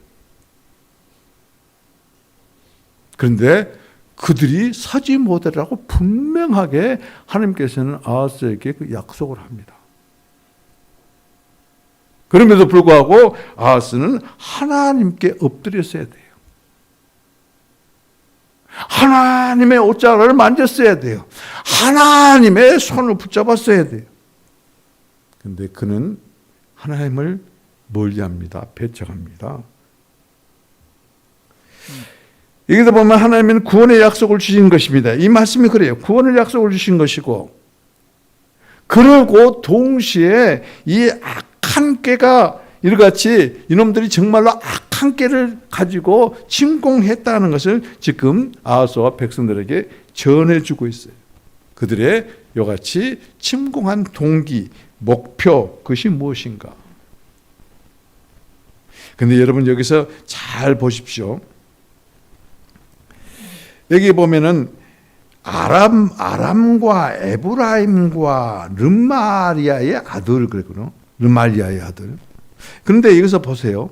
그런데 그들이 서지 못하라고 분명하게 하나님께서는 아하스에게 그 약속을 합니다. 그럼에도 불구하고 아하스는 하나님께 엎드렸어야 돼요. 하나님의 옷자락을 만졌어야 돼요. 하나님의 손을 붙잡았어야 돼요. 그런데 그는 하나님을 멀리합니다. 배척합니다. 여기서 보면 하나님은 구원의 약속을 주신 것입니다. 이 말씀이 그래요. 구원의 약속을 주신 것이고 그리고 동시에 이 악한 꾀가 이같이 이놈들이 정말로 악한 꾀를 가지고 침공했다는 것을 지금 아하스와 백성들에게 전해주고 있어요. 그들의 이같이 침공한 동기, 목표, 그것이 무엇인가? 근데 여러분 여기서 잘 보십시오. 여기 보면은 아람과 에브라임과 르말리아의 아들 그랬거든요. 르말리아의 아들. 그런데 여기서 보세요.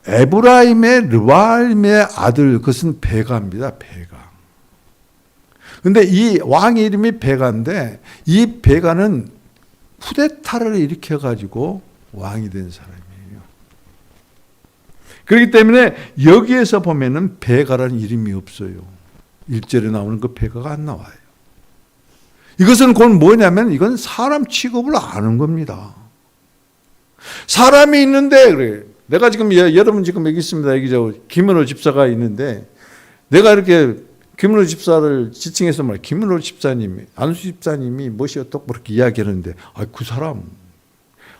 에브라임의 르말리아의 아들 그것은 베가입니다. 베가. 그런데 이 왕의 이름이 베가인데 이 베가는 쿠데타를 일으켜가지고 왕이 된 사람이에요. 그렇기 때문에 여기에서 보면은 베가라는 이름이 없어요. 1절에 나오는 그 베가가 안 나와요. 이것은 곧 뭐냐면 이건 사람 취급을 아는 겁니다. 사람이 있는데 그래. 내가 지금 여러분 지금 여기 있습니다. 여기 저 김은호 집사가 있는데 내가 이렇게 김은호 집사를 지칭해서 말 김은호 집사님이 안수 집사님이 무엇이 어떻고 그렇게 이야기하는데 그 사람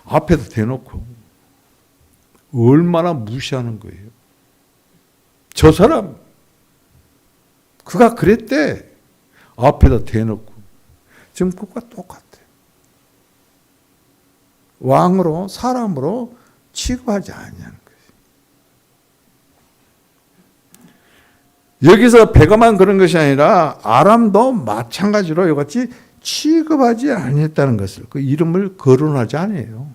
앞에다 대놓고 얼마나 무시하는 거예요. 저 사람 그가 그랬대. 앞에다 대놓고 지금 그것과 똑같아. 왕으로 사람으로 취급하지 않냐는 거예요. 여기서 베가만 그런 것이 아니라 아람도 마찬가지로 이같이 취급하지 아니했다는 것을 그 이름을 거론하지 않아요.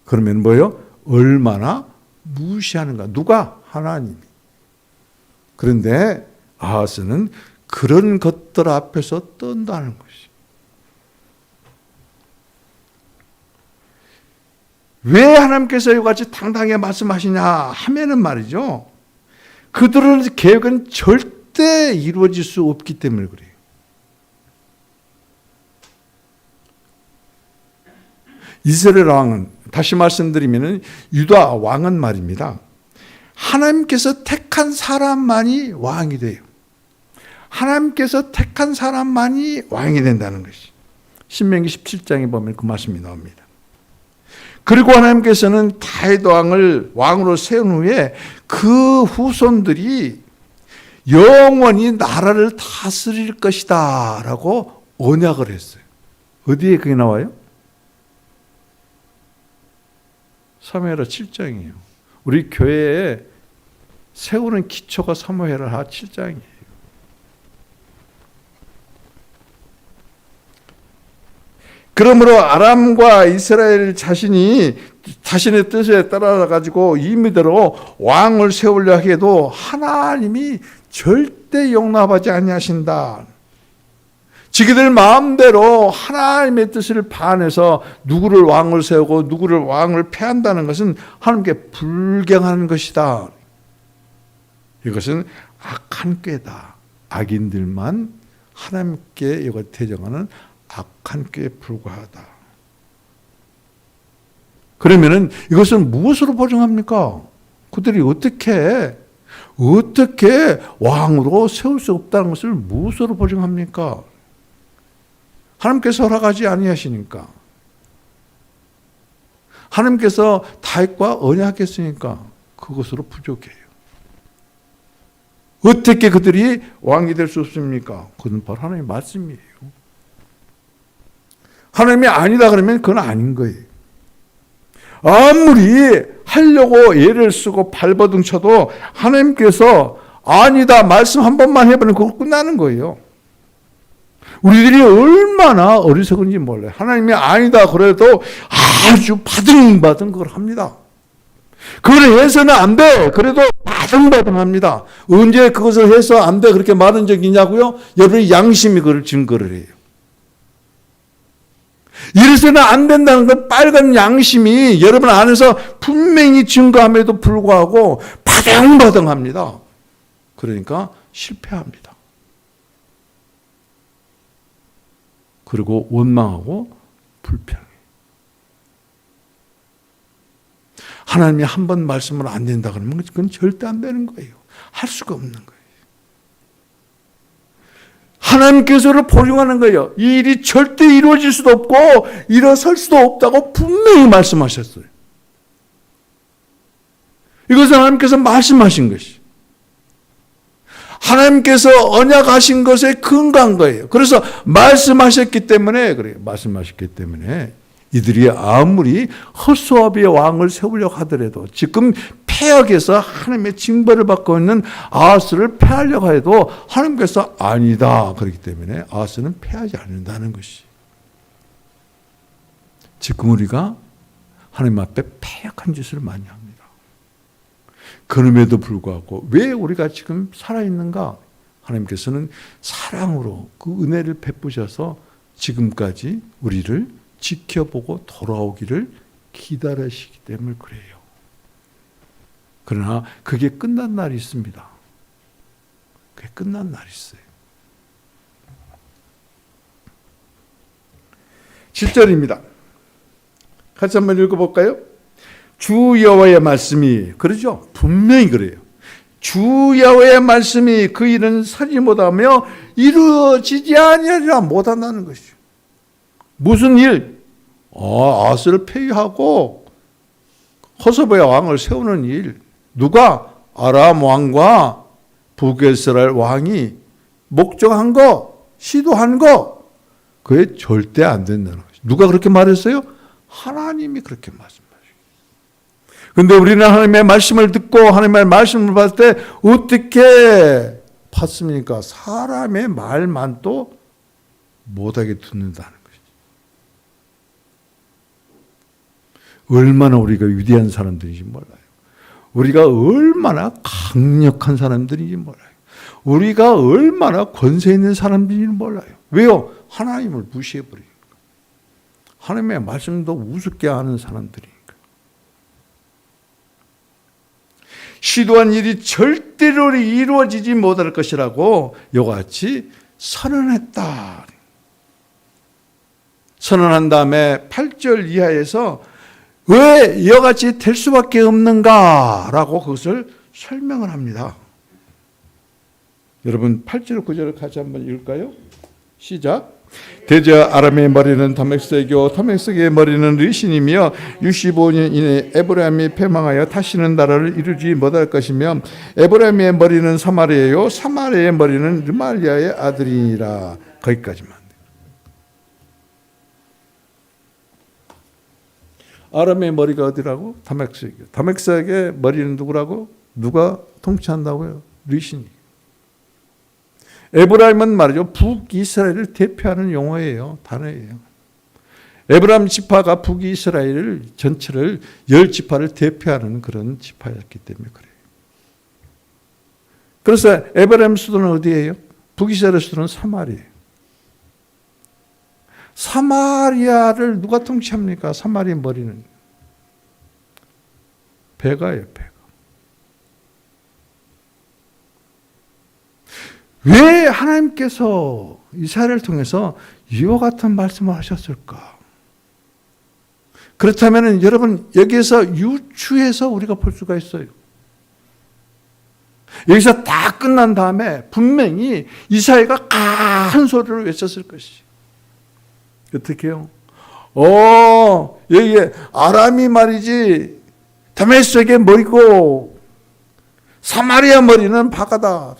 그러면 뭐예요? 얼마나 무시하는가? 누가? 하나님이. 그런데 아하스는 그런 것들 앞에서 떤다는 것이. 왜 하나님께서 이같이 당당하게 말씀하시냐 하면은 말이죠. 그들의 계획은 절대 이루어질 수 없기 때문에 그래요. 이스라엘 왕은 다시 말씀드리면 유다 왕은 말입니다. 하나님께서 택한 사람만이 왕이 돼요. 하나님께서 택한 사람만이 왕이 된다는 것이. 신명기 17장에 보면 그 말씀이 나옵니다. 그리고 하나님께서는 다윗 왕을 왕으로 세운 후에 그 후손들이 영원히 나라를 다스릴 것이다 라고 언약을 했어요. 어디에 그게 나와요? 사무엘하 7장이에요. 우리 교회에 세우는 기초가 사무엘하 7장이에요. 그러므로 아람과 이스라엘 자신이 자신의 뜻에 따라가지고 임의대로 왕을 세우려 해도 하나님이 절대 용납하지 아니하신다. 지그들 마음대로 하나님의 뜻을 반해서 누구를 왕을 세우고 누구를 왕을 폐한다는 것은 하나님께 불경하는 것이다. 이것은 악한 꾀다. 악인들만 하나님께 이걸 대정하는 악한 꾀에 불과하다. 그러면은 이것은 무엇으로 보증합니까? 그들이 어떻게 왕으로 세울 수 없다는 것을 무엇으로 보증합니까? 하나님께서 허락하지 아니하시니까. 하나님께서 다윗과 언약했으니까 그것으로 부족해요. 어떻게 그들이 왕이 될 수 없습니까? 그건 바로 하나님의 말씀이에요. 하나님이 아니다 그러면 그건 아닌 거예요. 아무리 하려고 애를 쓰고 발버둥 쳐도 하나님께서 아니다 말씀 한 번만 해보면 그거 끝나는 거예요. 우리들이 얼마나 어리석은지 몰라요. 하나님이 아니다 그래도 아주 바등바등 그걸 합니다. 그걸 해서는 안 돼. 그래도 바등바등 합니다. 언제 그것을 해서 안 돼 그렇게 말한 적이 있냐고요? 여러분의 양심이 그걸 증거를 해요. 이래서는 안 된다는 건 빨간 양심이 여러분 안에서 분명히 증거함에도 불구하고 바등바등합니다. 그러니까 실패합니다. 그리고 원망하고 불평해. 하나님이 한 번 말씀을 안 된다 그러면 그건 절대 안 되는 거예요. 할 수가 없는 거예요. 하나님께서를 보증하는 거예요. 이 일이 절대 이루어질 수도 없고 일어설 수도 없다고 분명히 말씀하셨어요. 이것은 하나님께서 말씀하신 것이. 하나님께서 언약하신 것에 근거한 거예요. 그래서 말씀하셨기 때문에 그래요. 말씀하셨기 때문에 이들이 아무리 허수아비의 왕을 세우려고 하더라도 지금 폐역에서 하나님의 징벌을 받고 있는 아하스를 폐하려고 해도 하나님께서 아니다 그렇기 때문에 아하스는 폐하지 않는다는 것이. 지금 우리가 하나님 앞에 폐역한 짓을 많이 합니다. 그럼에도 불구하고 왜 우리가 지금 살아있는가? 하나님께서는 사랑으로 그 은혜를 베푸셔서 지금까지 우리를 지켜보고 돌아오기를 기다리시기 때문에 그래요. 그러나 그게 끝난 날이 있습니다. 그게 끝난 날이 있어요. 7절입니다. 같이 한번 읽어볼까요? 주 여호와의 말씀이 그러죠. 분명히 그래요. 주 여호와의 말씀이 그 일은 서지 못하며 이루어지지 아니하리라 못한다는 것이죠. 무슨 일? 아하스를 폐위하고 허서바의 왕을 세우는 일. 누가? 아람 왕과 북이스라엘 왕이 목적한 거, 시도한 거, 그게 절대 안 된다는 것이죠. 누가 그렇게 말했어요? 하나님이 그렇게 말씀하시고. 그런데 우리는 하나님의 말씀을 듣고 하나님의 말씀을 봤을 때 어떻게 봤습니까? 사람의 말만 또 못하게 듣는다는 것이죠. 얼마나 우리가 위대한 사람들인지 몰라요. 우리가 얼마나 강력한 사람들인지 몰라요. 우리가 얼마나 권세 있는 사람들인지 몰라요. 왜요? 하나님을 무시해버리니까. 하나님의 말씀도 우습게 하는 사람들이니까. 시도한 일이 절대로 이루어지지 못할 것이라고 이같이 선언했다. 선언한 다음에 8절 이하에서 왜 이같이 될 수밖에 없는가라고 그것을 설명을 합니다. 여러분 8절 9절을 같이 한번 읽을까요? 시작. 대저 아람의 머리는 다메섹이요 다메섹의 머리는 르신이며 65년 이내 에브라임이 패망하여 다시는 나라를 이루지 못할 것이며 에브라임의 머리는 사마리아요 사마리아의 머리는 르말리아의 아들이니라. 거기까지만. 아람의 머리가 어디라고? 다메섹이요. 다메섹의 머리는 누구라고? 누가 통치한다고요? 르신이. 에브라임은 말이죠. 북이스라엘을 대표하는 용어예요. 단어예요. 에브라임 지파가 북이스라엘 전체를 10지파를 대표하는 그런 지파였기 때문에 그래요. 그래서 에브라임 수도는 어디예요? 북이스라엘 수도는 사마리아예요. 사마리아를 누가 통치합니까? 사마리아 머리는 베가예요. 베가. 왜 하나님께서 이스라엘을 통해서 이와 같은 말씀을 하셨을까? 그렇다면 여러분 여기에서 유추해서 우리가 볼 수가 있어요. 여기서 다 끝난 다음에 분명히 이사야가 큰 소리를 외쳤을 것이. 어떻게 해요? 여기 아람이 말이지 다메섹의 머리고 사마리아 머리는 바가다.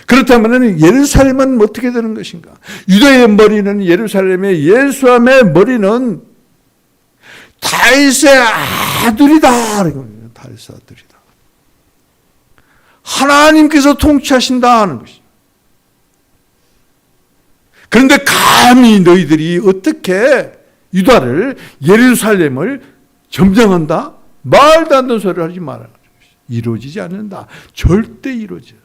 그렇다면 예루살렘은 어떻게 되는 것인가? 유다의 머리는 예루살렘의 예수함의 머리는 다윗의 아들이다. 다윗의 아들이다. 하나님께서 통치하신다 하는 것이. 그런데 감히 너희들이 어떻게 유다를 예루살렘을 점령한다? 말도 안 되는 소리를 하지 말아라. 이루어지지 않는다. 절대 이루어지지 않는다.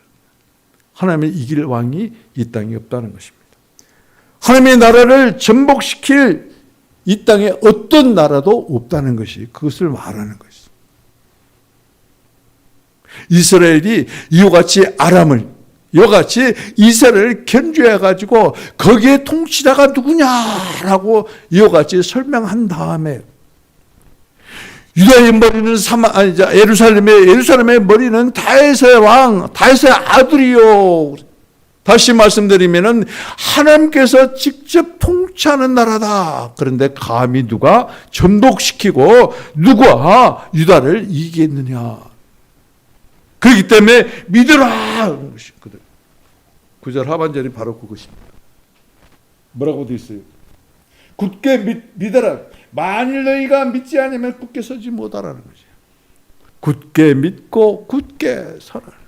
하나님의 이길 왕이 이 땅에 없다는 것입니다. 하나님의 나라를 전복시킬 이 땅에 어떤 나라도 없다는 것이 그것을 말하는 것입니다. 이스라엘이 이와 같이 아람을 이와 같이 이스라엘을 견주해가지고 거기에 통치자가 누구냐라고 이와 같이 설명한 다음에 유다의 머리는 예루살렘의 머리는 다윗의 왕, 다윗의 아들이요. 다시 말씀드리면은 하나님께서 직접 통치하는 나라다. 그런데 감히 누가 전복시키고 누가 유다를 이기겠느냐. 그렇기 때문에 믿으라. 9절 하반절이 바로 그것입니다. 뭐라고 되어 있어요? 굳게 믿어라. 만일 너희가 믿지 않으면 굳게 서지 못하라는 거지. 굳게 믿고 굳게 서라는 거지.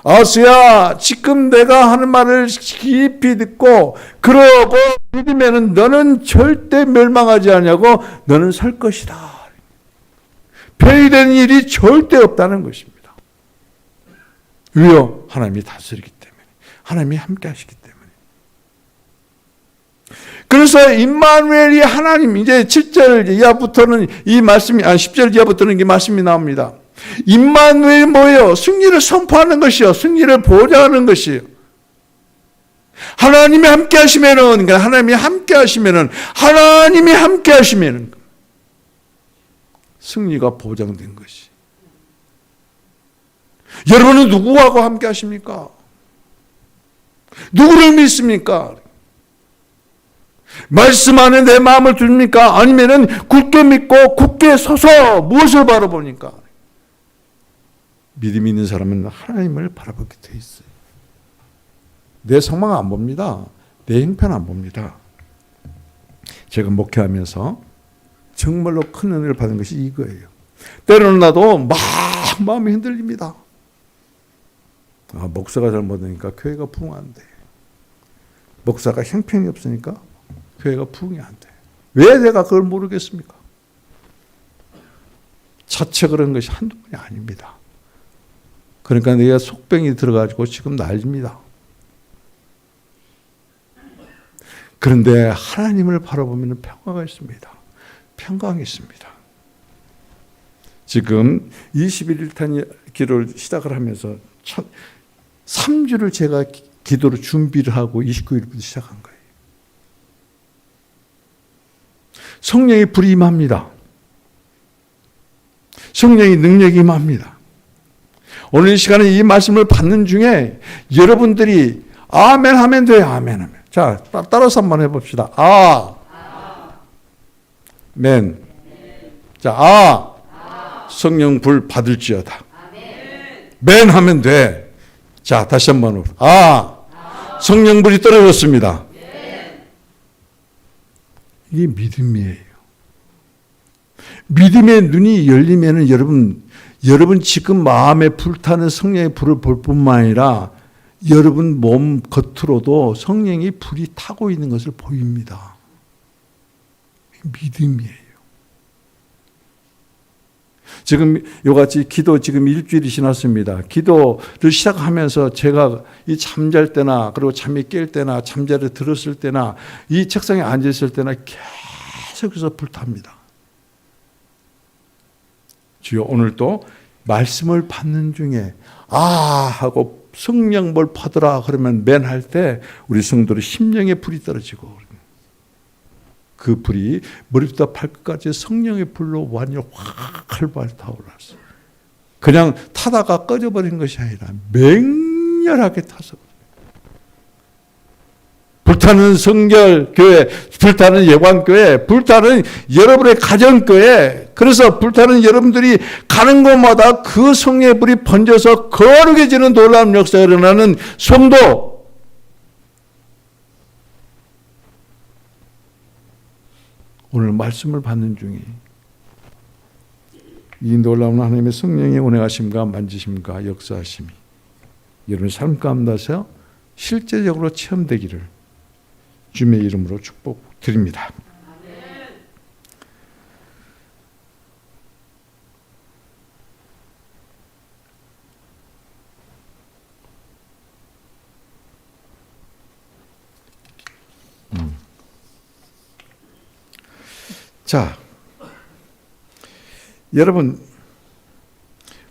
아수야, 지금 내가 하는 말을 깊이 듣고 그러고 믿으면 너는 절대 멸망하지 않냐고 너는 설 것이다. 배회되는 일이 절대 없다는 것입니다. 왜요? 하나님이 다스리기 때문에. 하나님이 함께 하시기 때문에. 그래서 임마누엘이 하나님, 이제 7절 이하부터는 이 말씀이, 10절 이하부터는 이 말씀이 나옵니다. 임마누엘이 뭐예요? 승리를 선포하는 것이요. 승리를 보장하는 것이요. 하나님이 함께 하시면은, 그러니까 하나님이 함께 하시면은, 하나님이 함께 하시면은, 승리가 보장된 것이. 여러분은 누구하고 함께 하십니까? 누구를 믿습니까? 말씀 안에 내 마음을 두십니까? 아니면은 굳게 믿고 굳게 서서 무엇을 바라봅니까? 믿음 있는 사람은 하나님을 바라보게 돼 있어요. 내 상황 안 봅니다. 내 형편 안 봅니다. 제가 목회하면서 정말로 큰 은혜를 받은 것이 이거예요. 때로는 나도 막 마음이 흔들립니다. 목사가 잘못하니까 교회가 부흥한대. 목사가 형편이 없으니까 교회가 부흥이 안 돼. 왜 내가 그걸 모르겠습니까? 자체 그런 것이 한두 번이 아닙니다. 그러니까 내가 속병이 들어가지고 지금 난립니다. 그런데 하나님을 바라보면 평화가 있습니다. 평강이 있습니다. 지금 21일탄 기도를 시작을 하면서 3주를 제가 기도로 준비를 하고 29일부터 시작한 거예요. 성령의 불이 임합니다. 성령의 능력이 임합니다. 오늘 이 시간에 이 말씀을 받는 중에 여러분들이 아멘 하면 돼요. 아멘 하면. 자, 따라서 한번 해봅시다. 맨. 자, 성령 불 받을지어다. 맨 하면 돼. 자, 다시 한번. 성령 불이 떨어졌습니다. 이게 믿음이에요. 믿음의 눈이 열리면은 여러분 지금 마음에 불타는 성령의 불을 볼 뿐만 아니라 여러분 몸 겉으로도 성령의 불이 타고 있는 것을 보입니다. 믿음이에요. 지금 이같이 기도 지금 일주일이 지났습니다. 기도를 시작하면서 제가 이 잠잘 때나 그리고 잠이 깰 때나 잠자리에 들었을 때나 이 책상에 앉아 있을 때나 계속해서 불탑니다. 주여 오늘도 말씀을 받는 중에 하고 성령 뭘 받으라 그러면 맨 할 때 우리 성도의 심령에 불이 떨어지고 그 불이 머리부터 발끝까지 성령의 불로 완전히 활발 타올랐어요. 그냥 타다가 꺼져버린 것이 아니라 맹렬하게 타서 불타는 성결교회, 불타는 예관교회, 불타는 여러분의 가정교회, 그래서 불타는 여러분들이 가는 곳마다 그 성령의 불이 번져서 거룩해지는 놀라운 역사가 일어나는 성도, 오늘 말씀을 받는 중에 이 놀라운 하나님의 성령의 운행하심과 만지심과 역사하심이 여러분 삶 가운데서 실제적으로 체험되기를 주님의 이름으로 축복드립니다. 자, 여러분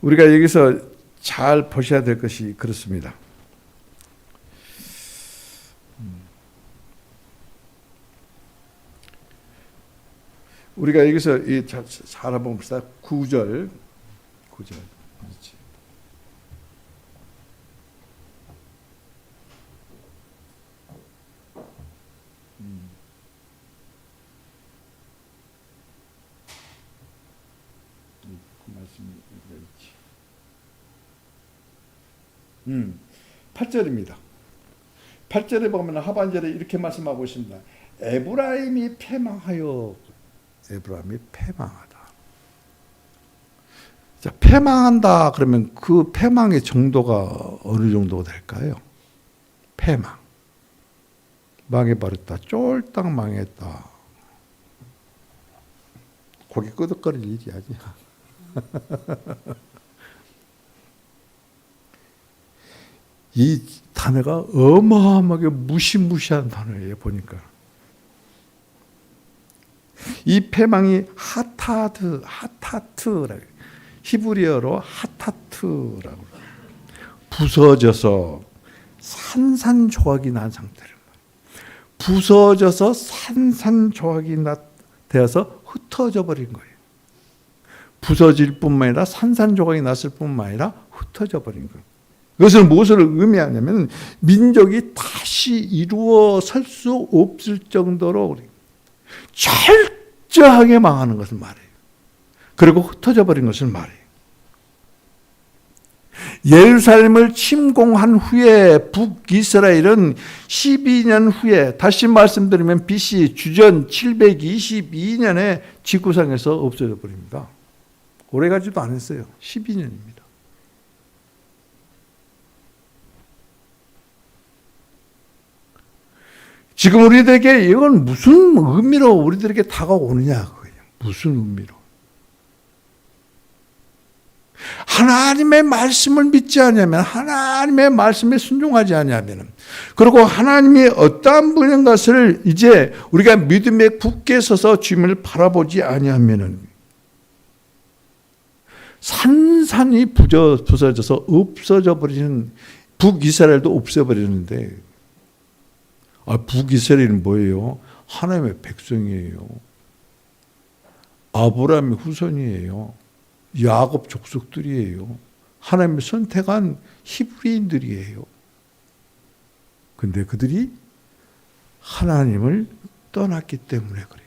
우리가 여기서 잘 보셔야 될 것이 그렇습니다. 우리가 여기서 잘 한번 봅시다. 9절. 그렇지. 말씀이 8절입니다. 8절에 보면 하반절에 이렇게 말씀하고 있습니다. 에브라임이 패망하여. 에브라임이 패망하다. 자, 패망한다 그러면 그 패망의 정도가 어느 정도가 될까요? 패망. 망해버렸다. 쫄딱 망했다. 고개 끄덕거릴 일이 아니야. 이 단어가 어마어마하게 무시무시한 단어예요. 보니까. 이 패망이 하타트라고 히브리어로 하타트라고 부서져서 산산조각이 난 상태를 부서져서 산산조각이 되어서 흩어져 버린 거예요. 부서질 뿐만 아니라 산산조각이 났을 뿐만 아니라 흩어져 버린 거예요. 그것은 무엇을 의미하냐면 민족이 다시 이루어 설 수 없을 정도로 철저하게 망하는 것을 말해요. 그리고 흩어져 버린 것을 말해요. 예루살렘을 침공한 후에 북이스라엘은 12년 후에 다시 말씀드리면 BC 주전 722년에 지구상에서 없어져 버립니다. 오래가지도 않았어요. 12년입니다. 지금 우리들에게 이건 무슨 의미로 우리들에게 다가오느냐 그거예요. 무슨 의미로? 하나님의 말씀을 믿지 않으면, 하나님의 말씀에 순종하지 않으면, 그리고 하나님이 어떠한 분인 것을 이제 우리가 믿음에 굳게 서서 주님을 바라보지 아니하면은 산산이 부서져서 없어져 버리는, 북이스라엘도 없애버리는데, 북이스라엘은 뭐예요? 하나님의 백성이에요. 아브라함의 후손이에요. 야곱 족속들이에요. 하나님이 선택한 히브리인들이에요. 근데 그들이 하나님을 떠났기 때문에 그래요.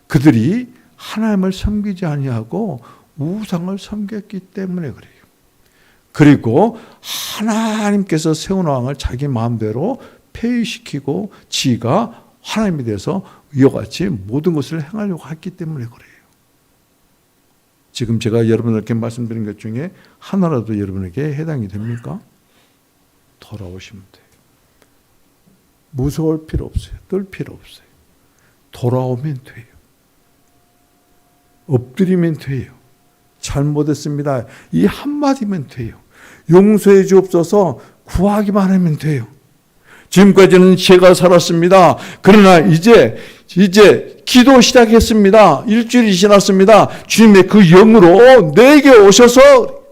그들이 하나님을 섬기지 아니하고 우상을 섬겼기 때문에 그래요. 그리고 하나님께서 세운 왕을 자기 마음대로 폐위시키고 지가 하나님에 대해서 이와 같이 모든 것을 행하려고 했기 때문에 그래요. 지금 제가 여러분들께 말씀드린 것 중에 하나라도 여러분에게 해당이 됩니까? 돌아오시면 돼요. 무서울 필요 없어요. 떨 필요 없어요. 돌아오면 돼요. 엎드리면 돼요. 잘못했습니다. 이 한마디면 돼요. 용서해 주옵소서 구하기만 하면 돼요. 지금까지는 제가 살았습니다. 그러나 이제 기도 시작했습니다. 일주일이 지났습니다. 주님의 그 영으로 내게 오셔서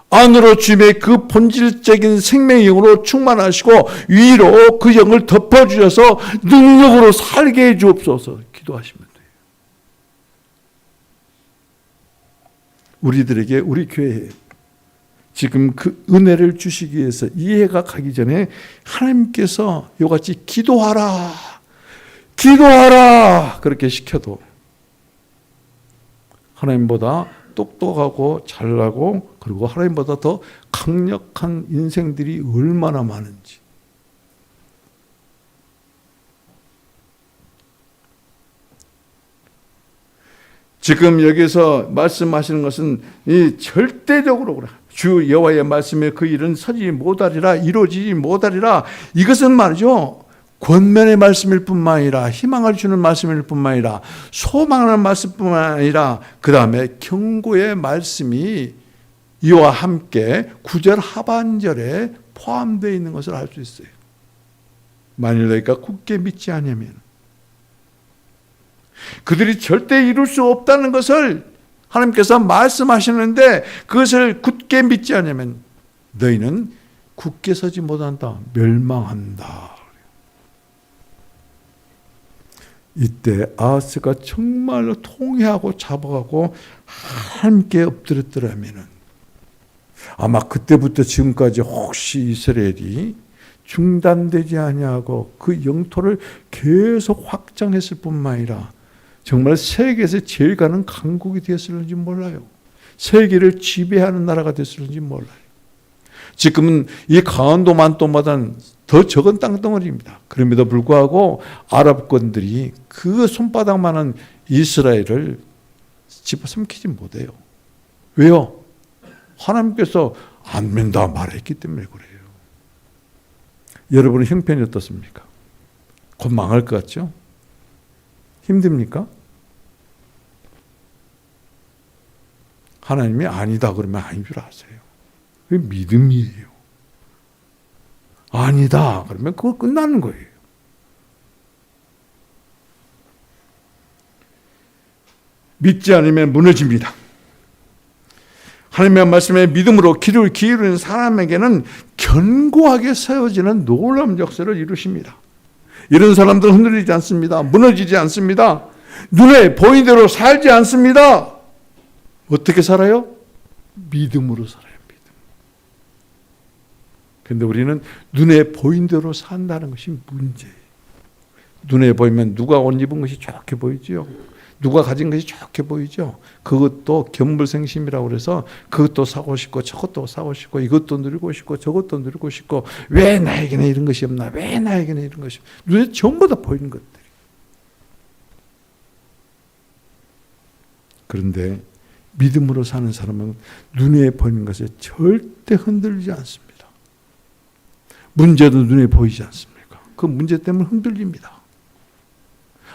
안으로 주님의 그 본질적인 생명의 영으로 충만하시고 위로 그 영을 덮어주셔서 능력으로 살게 해 주옵소서 기도하시면 돼요. 우리들에게 우리 교회에 지금 그 은혜를 주시기 위해서 이해가 가기 전에 하나님께서 이같이 기도하라 그렇게 시켜도 하나님보다 똑똑하고 잘나고 그리고 하나님보다 더 강력한 인생들이 얼마나 많은지. 지금 여기서 말씀하시는 것은 이 절대적으로 그래. 주 여호와의 말씀에 그 일은 서지 못하리라 이루어지지 못하리라. 이것은 말이죠. 권면의 말씀일 뿐만 아니라 희망을 주는 말씀일 뿐만 아니라 소망하는 말씀뿐만 아니라 그 다음에 경고의 말씀이 이와 함께 9절 하반절에 포함되어 있는 것을 알 수 있어요. 만일 너희가 굳게 믿지 않으면 그들이 절대 이룰 수 없다는 것을 하나님께서 말씀하시는데 그것을 굳게 믿지 않으면 너희는 굳게 서지 못한다. 멸망한다. 이때 아하스가 정말로 통회하고 잡아가고 함께 엎드렸더라면 아마 그때부터 지금까지 혹시 이스라엘이 중단되지 아니하고 그 영토를 계속 확장했을 뿐만 아니라 정말 세계에서 제일 가는 강국이 되었을지 몰라요. 세계를 지배하는 나라가 됐을지 몰라요. 지금은 이 강원도 만도마다는 더 적은 땅덩어리입니다. 그럼에도 불구하고 아랍권들이 그 손바닥만한 이스라엘을 집어삼키지 못해요. 왜요? 하나님께서 안 된다 말했기 때문에 그래요. 여러분의 형편이 어떻습니까? 곧 망할 것 같죠? 힘듭니까? 하나님이 아니다 그러면 아닌 줄 아세요. 그게 믿음이에요. 아니다 그러면 그거 끝나는 거예요. 믿지 않으면 무너집니다. 하나님의 말씀에 믿음으로 귀를 기울이는 사람에게는 견고하게 세워지는 놀라운 역사를 이루십니다. 이런 사람들은 흔들리지 않습니다. 무너지지 않습니다. 눈에 보이는 대로 살지 않습니다. 어떻게 살아요? 믿음으로 살아요. 믿음. 그런데 우리는 눈에 보이는 대로 산다는 것이 문제예요. 눈에 보이면 누가 옷 입은 것이 좋게 보이죠. 누가 가진 것이 좋게 보이죠. 그것도 견물생심이라고 그래서 그것도 사고 싶고 저것도 사고 싶고 이것도 누리고 싶고 저것도 누리고 싶고 왜 나에게는 이런 것이 없나? 왜 나에게는 이런 것이 없나? 눈에 전부 다 보이는 것들이. 그런데 믿음으로 사는 사람은 눈에 보이는 것에 절대 흔들리지 않습니다. 문제도 눈에 보이지 않습니까? 그 문제 때문에 흔들립니다.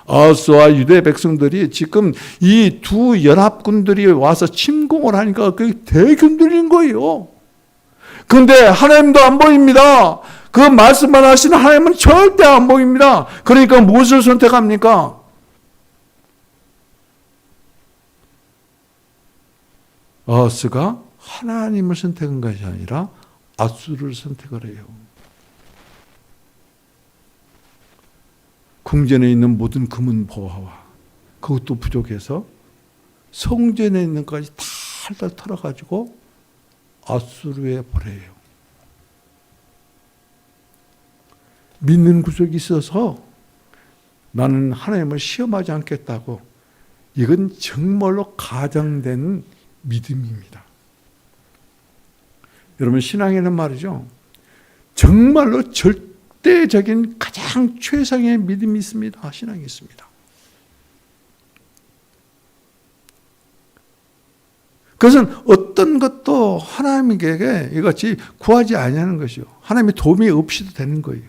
아하스와 유대 백성들이 지금 이 두 연합군들이 와서 침공을 하니까 그게 되게 흔들린 거예요. 그런데 하나님도 안 보입니다. 그 말씀만 하시는 하나님은 절대 안 보입니다. 그러니까 무엇을 선택합니까? 아하스가 하나님을 선택한 것이 아니라 아수르를 선택을 해요. 궁전에 있는 모든 금은 보화와 그것도 부족해서 성전에 있는 것까지 다 털어가지고 아수르에 보내요. 믿는 구석이 있어서 나는 하나님을 시험하지 않겠다고, 이건 정말로 가장된 믿음입니다. 여러분, 신앙에는 말이죠, 정말로 절대적인 가장 최상의 믿음이 있습니다. 신앙이 있습니다. 그것은 어떤 것도 하나님에게 이같이 구하지 아니하는 것이요, 하나님의 도움이 없이도 되는 거예요.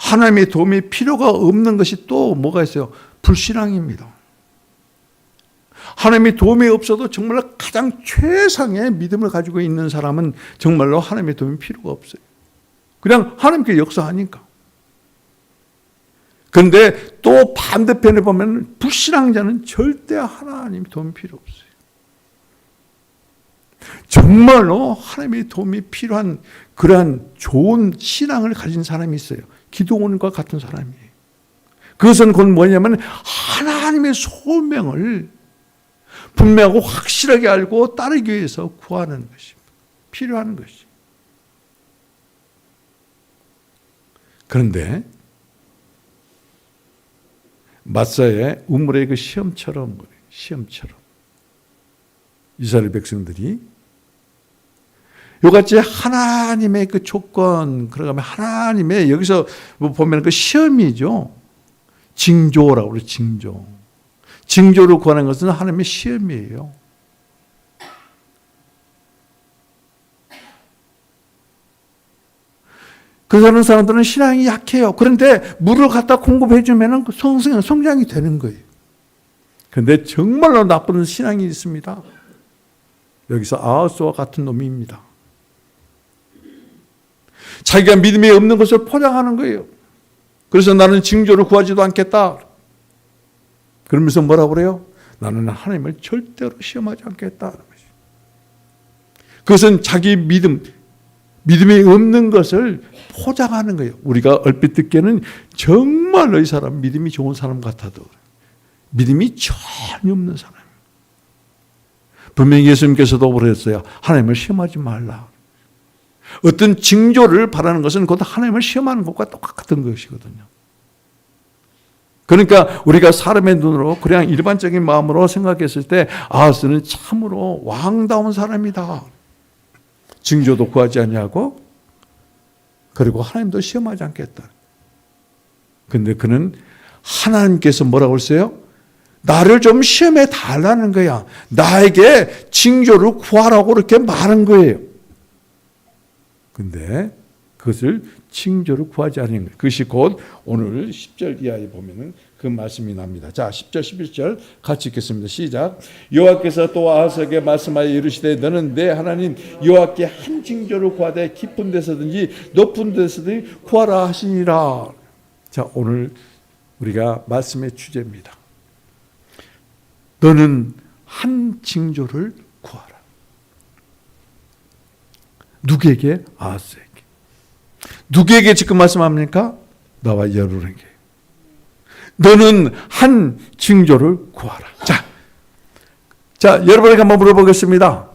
하나님의 도움이 필요가 없는 것이 또 뭐가 있어요? 불신앙입니다. 하나님의 도움이 없어도 정말로 가장 최상의 믿음을 가지고 있는 사람은 정말로 하나님의 도움이 필요가 없어요. 그냥 하나님께 역사하니까. 그런데 또 반대편에 보면 불신앙자는 절대 하나님 도움이 필요 없어요. 정말로 하나님의 도움이 필요한 그러한 좋은 신앙을 가진 사람이 있어요. 기도원과 같은 사람이에요. 그것은 곧 뭐냐면 하나님의 소명을 분명하고 확실하게 알고 따르기 위해서 구하는 것입니다. 필요한 것이. 그런데 마사의 우물의 그 시험처럼 이스라엘 백성들이 이같이 하나님의 그 조건, 그러면 하나님의 여기서 보면 그 시험이죠. 징조라고 그래요. 징조를 구하는 것은 하나님의 시험이에요. 그러는 사람들은 신앙이 약해요. 그런데 물을 갖다 공급해 주면 성장이 되는 거예요. 그런데 정말로 나쁜 신앙이 있습니다. 여기서 아하스와 같은 놈입니다. 자기가 믿음이 없는 것을 포장하는 거예요. 그래서 나는 징조를 구하지도 않겠다. 그러면서 뭐라고 그래요? 나는 하나님을 절대로 시험하지 않겠다. 그것은 자기 믿음이 없는 것을 포장하는 거예요. 우리가 얼핏 듣기에는 정말로 이 사람 믿음이 좋은 사람 같아도 믿음이 전혀 없는 사람. 분명히 예수님께서도 그랬어요. 하나님을 시험하지 말라. 어떤 징조를 바라는 것은 곧 하나님을 시험하는 것과 똑같은 것이거든요. 그러니까 우리가 사람의 눈으로 그냥 일반적인 마음으로 생각했을 때 아하스는 참으로 왕다운 사람이다. 징조도 구하지 아니하고 그리고 하나님도 시험하지 않겠다. 그런데 그는 하나님께서 뭐라고 했어요? 나를 좀 시험해 달라는 거야. 나에게 징조를 구하라고 그렇게 말한 거예요. 근데 그것을 징조를 구하지 않은 거예요. 그것이 곧 오늘 10절 이하에 보면은 그 말씀이 납니다. 자, 10절, 11절 같이 읽겠습니다. 시작. 여호와께서 또 아하스에게 말씀하여 이르시되 너는 내 하나님 여호와께 한 징조를 구하되 깊은 데서든지 높은 데서든지 구하라 하시니라. 자, 오늘 우리가 말씀의 주제입니다. 너는 한 징조를 구하라. 누구에게? 아하스에게. 누구에게 지금 말씀합니까? 나와 여러분에게. 너는 한 징조를 구하라. 자, 여러분에게 한번 물어보겠습니다.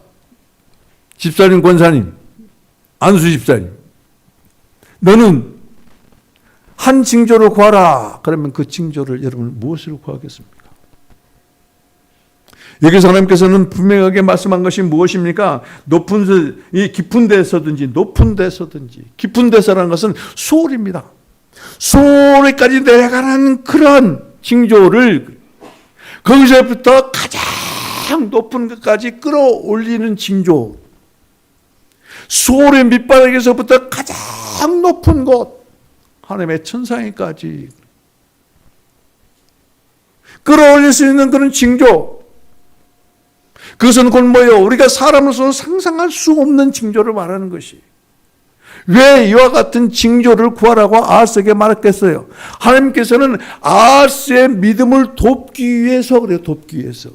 집사님, 권사님, 안수 집사님. 너는 한 징조를 구하라. 그러면 그 징조를 여러분 무엇으로 구하겠습니까? 여기서 하나님께서는 분명하게 말씀한 것이 무엇입니까? 깊은 데서든지 높은 데서든지. 깊은 데서라는 것은 수월입니다. 수월까지 내려가는 그런 징조를 거기서부터 가장 높은 것까지 끌어올리는 징조. 수월의 밑바닥에서부터 가장 높은 곳. 하나님의 천상에까지 끌어올릴 수 있는 그런 징조. 그것은 곧 뭐예요? 우리가 사람으로서 상상할 수 없는 징조를 말하는 것이. 왜 이와 같은 징조를 구하라고 아하스에게 말했겠어요? 하나님께서는 아하스의 믿음을 돕기 위해서 그래요. 돕기 위해서.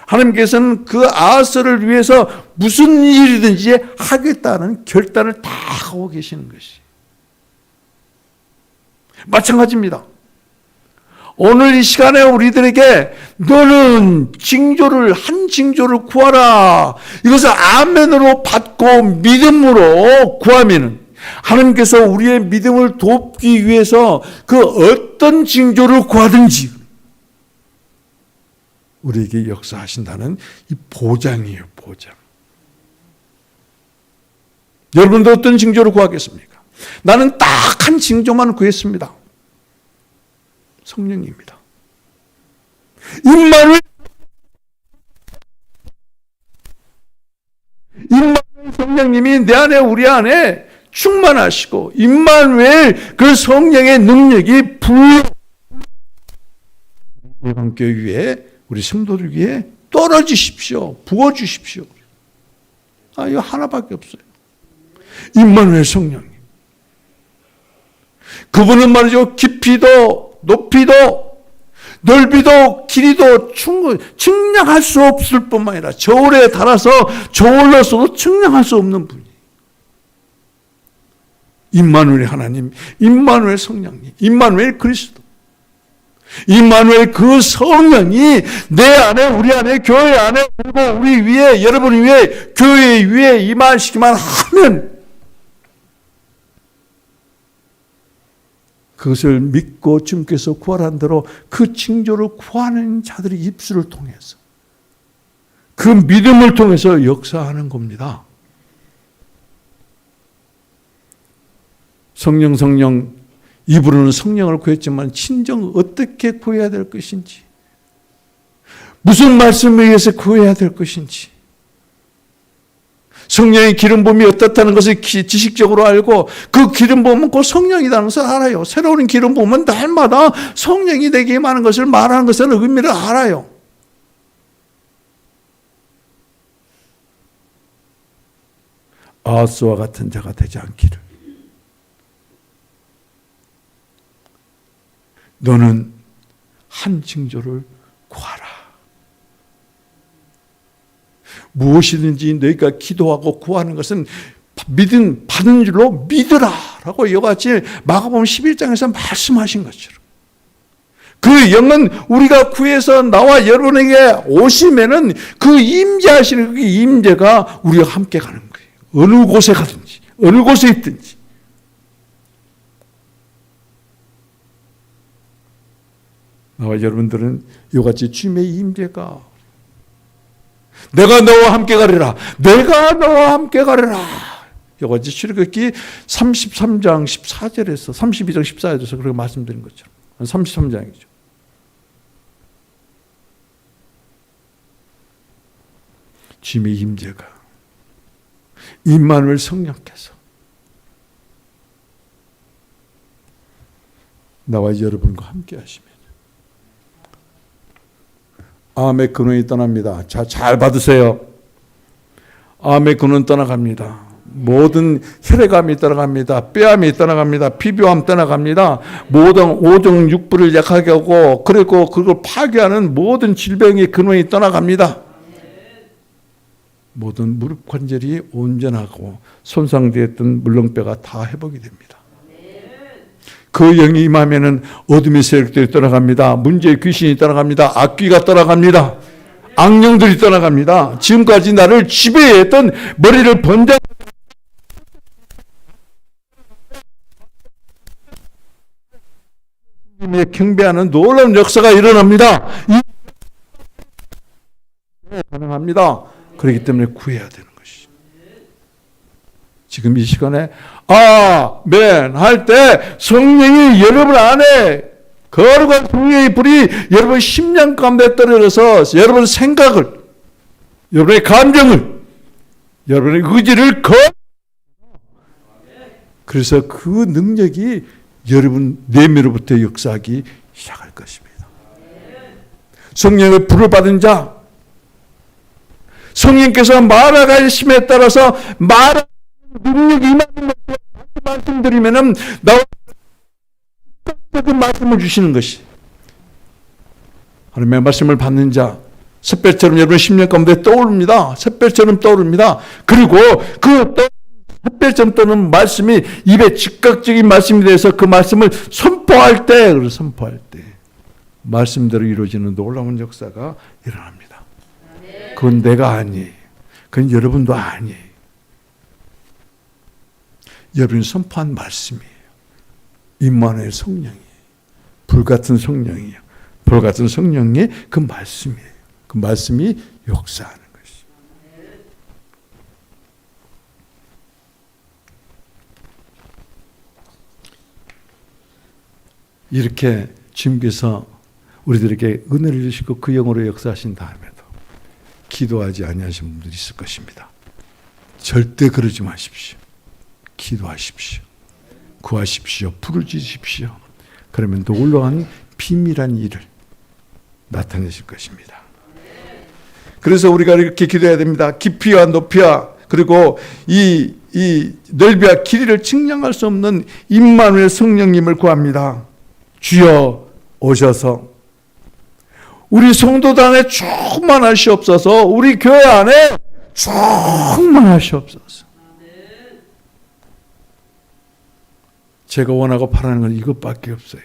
하나님께서는 그 아하스를 위해서 무슨 일이든지 하겠다는 결단을 다 하고 계시는 것이. 마찬가지입니다. 오늘 이 시간에 우리들에게 너는 한 징조를 구하라. 이것을 아멘으로 받고 믿음으로 구하면 하나님께서 우리의 믿음을 돕기 위해서 그 어떤 징조를 구하든지 우리에게 역사하신다는 이 보장이에요, 보장. 여러분도 어떤 징조를 구하겠습니까? 나는 딱 한 징조만 구했습니다. 성령입니다. 임마누엘 성령님이 내 안에 우리 안에 충만하시고 임마누엘 그 성령의 능력이 예방교회 위에 우리 성도들 위해 떨어지십시오. 부어주십시오. 이거 하나밖에 없어요. 임마누엘 성령님. 그분은 말이죠. 깊이도 높이도 넓이도 길이도 측량할 수 없을 뿐만 아니라 저울에 달아서 저울로서도 측량할 수 없는 분이. 임마누엘 하나님, 임마누엘 성령님, 임마누엘 그리스도. 임마누엘 그 성령이 내 안에 우리 안에 교회 안에 그리고 우리 위에 여러분 위에 교회 위에 임하시기만 하면 그것을 믿고 주님께서 구하라는 대로 그 징조를 구하는 자들의 입술을 통해서 그 믿음을 통해서 역사하는 겁니다. 성령 입으로는 성령을 구했지만 진정 어떻게 구해야 될 것인지 무슨 말씀에 의해서 구해야 될 것인지 성령의 기름 부음이 어떻다는 것을 지식적으로 알고 그 기름 부음은 곧 성령이라는 것을 알아요. 새로운 기름 부음은 날마다 성령이 내게 임하는 것을 말하는 것을 의미를 알아요. 아하스와 같은 자가 되지 않기를. 너는 한 징조를 구하라. 무엇이든지 너희가 기도하고 구하는 것은 받은 줄로 믿으라라고 이와 같이 마가복음 11장에서 말씀하신 것처럼 그 영은 우리가 구해서 나와 여러분에게 오시면은 그 임재하시는 그 임재가 우리와 함께 가는 거예요. 어느 곳에 가든지 어느 곳에 있든지. 나와 여러분들은 이와 같이 주님의 임재가 내가 너와 함께 가리라. 내가 너와 함께 가리라. 이와 같이 출애굽기 33장 14절에서 32장 14절에서 그렇게 말씀드린 것처럼 33장이죠. 주님의 임재가 임마누엘 성령께서 나와 여러분과 함께 하시면 암의 근원이 떠납니다. 자, 잘 받으세요. 암의 근원 떠나갑니다. 모든 혈액암이 떠나갑니다. 뼈암이 떠나갑니다. 피부암 떠나갑니다. 모든 오정 육부를 약하게 하고 그리고 그걸 파괴하는 모든 질병의 근원이 떠나갑니다. 모든 무릎 관절이 온전하고 손상되었던 물렁뼈가 다 회복이 됩니다. 그 영이 임하면은 어둠의 세력들이 떠나갑니다. 문제의 귀신이 떠나갑니다. 악귀가 떠나갑니다. 악령들이 떠나갑니다. 지금까지 나를 지배했던 머리를 번쩍 경배하는 놀라운 역사가 일어납니다. 가능합니다. 그렇기 때문에 구해야 되는 것이. 지금 이 시간에 아멘 할 때 성령이 여러분 안에 거룩한 성령의 불이 여러분 심령 가운데 떨어져서 여러분 생각을 여러분의 감정을 여러분의 의지를 그래서 그 능력이 여러분 내면으로부터 역사하기 시작할 것입니다. 성령의 불을 받은 자 성령께서 말하심에 따라서 말하는 능력이 임하는 것을 말씀드리면은 나와 말씀을 주시는 것이 하나님의 말씀을 받는 자 샛별처럼 여러분 심령 가운데 떠오릅니다. 샛별처럼 떠오릅니다. 그리고 그 햇별처럼 떠오르는 말씀이 입에 즉각적인 말씀이 돼서 그 말씀을 선포할 때 말씀대로 이루어지는 놀라운 역사가 일어납니다. 그건 내가 아니에요. 그건 여러분도 아니에요. 여러분이 선포한 말씀이에요. 임마누엘 성령이에요. 불같은 성령이에요. 불같은 성령의 그 말씀이에요. 그 말씀이 역사하는 것이. 이렇게 주님께서 우리들에게 은혜를 주시고 그 영으로 역사하신 다음에도 기도하지 아니하신 분들이 있을 것입니다. 절대 그러지 마십시오. 기도하십시오. 구하십시오. 부르짖으십시오. 그러면 놀라운 비밀한 일을 나타내실 것입니다. 그래서 우리가 이렇게 기도해야 됩니다. 깊이와 높이와 그리고 이 넓이와 길이를 측량할 수 없는 임마누엘 성령님을 구합니다. 주여 오셔서 우리 성도단에 충만하시옵소서. 우리 교회 안에 충만하시옵소서. 제가 원하고 바라는 건 이것밖에 없어요.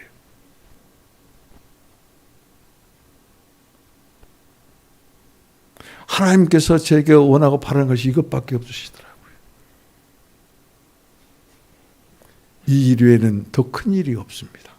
하나님께서 제게 원하고 바라는 것이 이것밖에 없으시더라고요. 이 일 외에는 더 큰 일이 없습니다.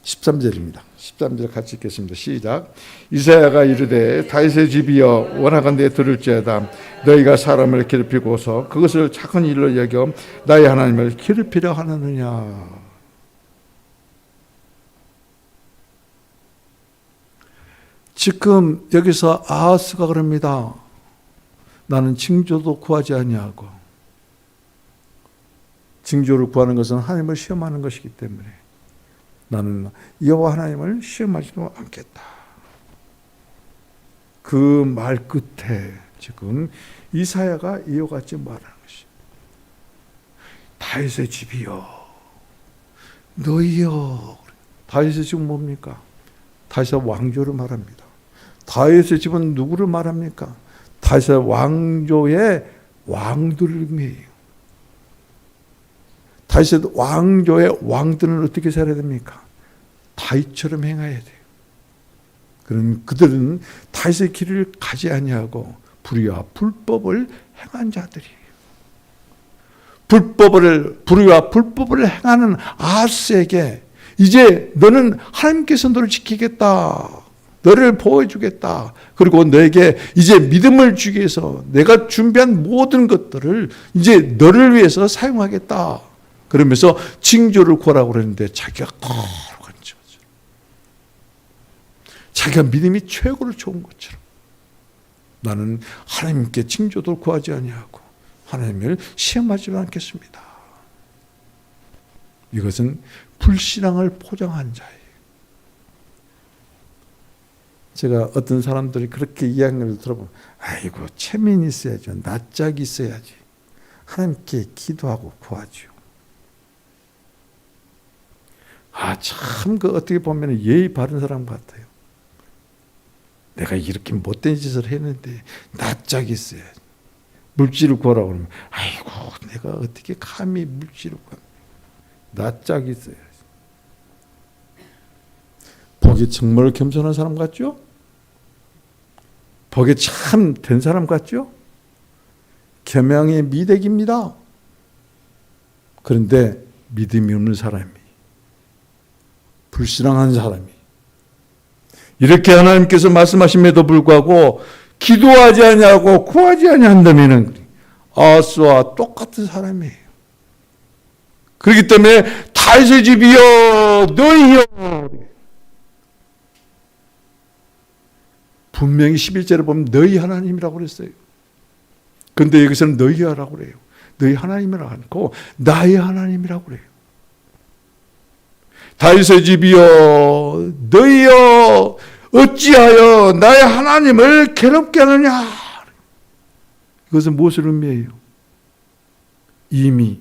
(13절입니다) 13절 같이 읽겠습니다. 시작. 이사야가 이르되 다윗의 집이여 원하건대 들을지어다. 너희가 사람을 괴롭히고서 그것을 착한 일로 여겨 나의 하나님을 괴롭히려 하느냐. 지금 여기서 아하스가 그럽니다. 나는 징조도 구하지 아니하고. 징조를 구하는 것은 하나님을 시험하는 것이기 때문에 나는 여호와 하나님을 시험하지도 않겠다. 그 말 끝에 지금 이사야가 이와 같이 말하는 것이 다윗의 집이여 너희여. 다윗의 집은 뭡니까? 다윗의 왕조를 말합니다. 다윗의 집은 누구를 말합니까? 다윗의 왕조의 왕들을 의미해요. 다윗의 왕조의 왕들은 어떻게 살아야 됩니까? 다윗처럼 행해야 돼요. 그럼 그들은 다윗의 길을 가지 아니하고 불의와 불법을 행한 자들이에요. 불의와 불법을 행하는 아하스에게 이제 너는 하나님께서 너를 지키겠다. 너를 보호해주겠다. 그리고 너에게 이제 믿음을 주기 위해서 내가 준비한 모든 것들을 이제 너를 위해서 사용하겠다. 그러면서 징조를 구하라고 그랬는데 자기가 거룩한 징조. 자기가 믿음이 최고로 좋은 것처럼 나는 하나님께 징조도 구하지 아니하고 하나님을 시험하지 않겠습니다. 이것은 불신앙을 포장한 자예요. 제가 어떤 사람들이 그렇게 이야기를 들어보면 아이고 체면이 있어야죠. 낯짝이 있어야지. 하나님께 기도하고 구하죠. 참 어떻게 보면 예의 바른 사람 같아요. 내가 이렇게 못된 짓을 했는데 낯짝이 있어야지. 물질을 구하라고 그러면 아이고 내가 어떻게 감히 물질을 구합니까? 낯짝이 있어야지. 보기 정말 겸손한 사람 같죠? 보기 참 된 사람 같죠? 계명의 미덕입니다. 그런데 믿음이 없는 사람이, 불신앙한 사람이 이렇게 하나님께서 말씀하심에도 불구하고 기도하지 아니하고 구하지 아니한다면 아하스와 똑같은 사람이에요. 그렇기 때문에 다윗의 집이여 너희여, 분명히 11절에 보면 너희 하나님이라고 그랬어요. 그런데 여기서는 너희라고 그래요. 너희 하나님이라고 않고 나의 하나님이라고 그래요. 다윗의 집이여 너희여 어찌하여 나의 하나님을 괴롭게 하느냐. 이것은 무엇을 의미해요? 이미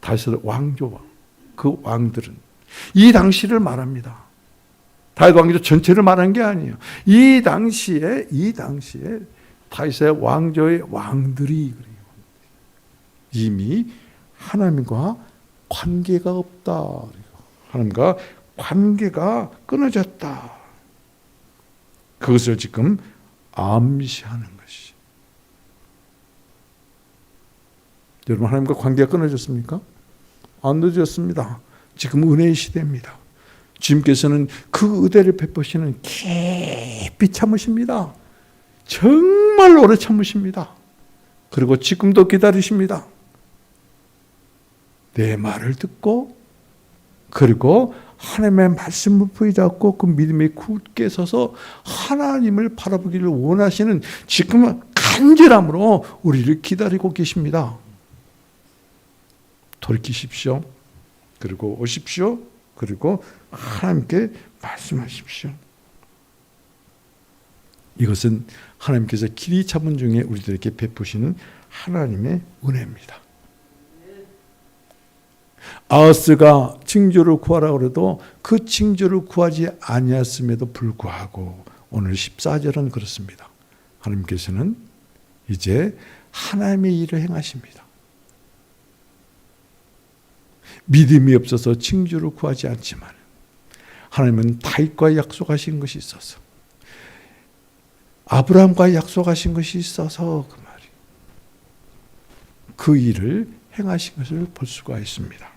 다윗의 왕조와 그 왕들은 이 당시를 말합니다. 다윗 왕조 전체를 말한 게 아니에요. 이 당시에 다윗의 왕조의 왕들이 이미 하나님과 관계가 없다. 하나님과 관계가 끊어졌다. 그것을 지금 암시하는 것이. 여러분, 하나님과 관계가 끊어졌습니까? 안 늦었습니다. 지금 은혜의 시대입니다. 주님께서는 그 은혜를 베푸시는 깊이 참으십니다. 정말 오래 참으십니다. 그리고 지금도 기다리십니다. 내 말을 듣고 그리고 하나님의 말씀을 부여잡고 그 믿음에 굳게 서서 하나님을 바라보기를 원하시는 지금 간절함으로 우리를 기다리고 계십니다. 돌이키십시오. 그리고 오십시오. 그리고 하나님께 말씀하십시오. 이것은 하나님께서 길이 잡은 중에 우리들에게 베푸시는 하나님의 은혜입니다. 아하스가 징조를 구하라고 해도 그 징조를 구하지 아니했음에도 불구하고 오늘 14절은 그렇습니다. 하나님께서는 이제 하나님의 일을 행하십니다. 믿음이 없어서 징조를 구하지 않지만 하나님은 다윗과 약속하신 것이 있어서 아브라함과 약속하신 것이 있어서 그 말이 그 일을 행하신 것을 볼 수가 있습니다.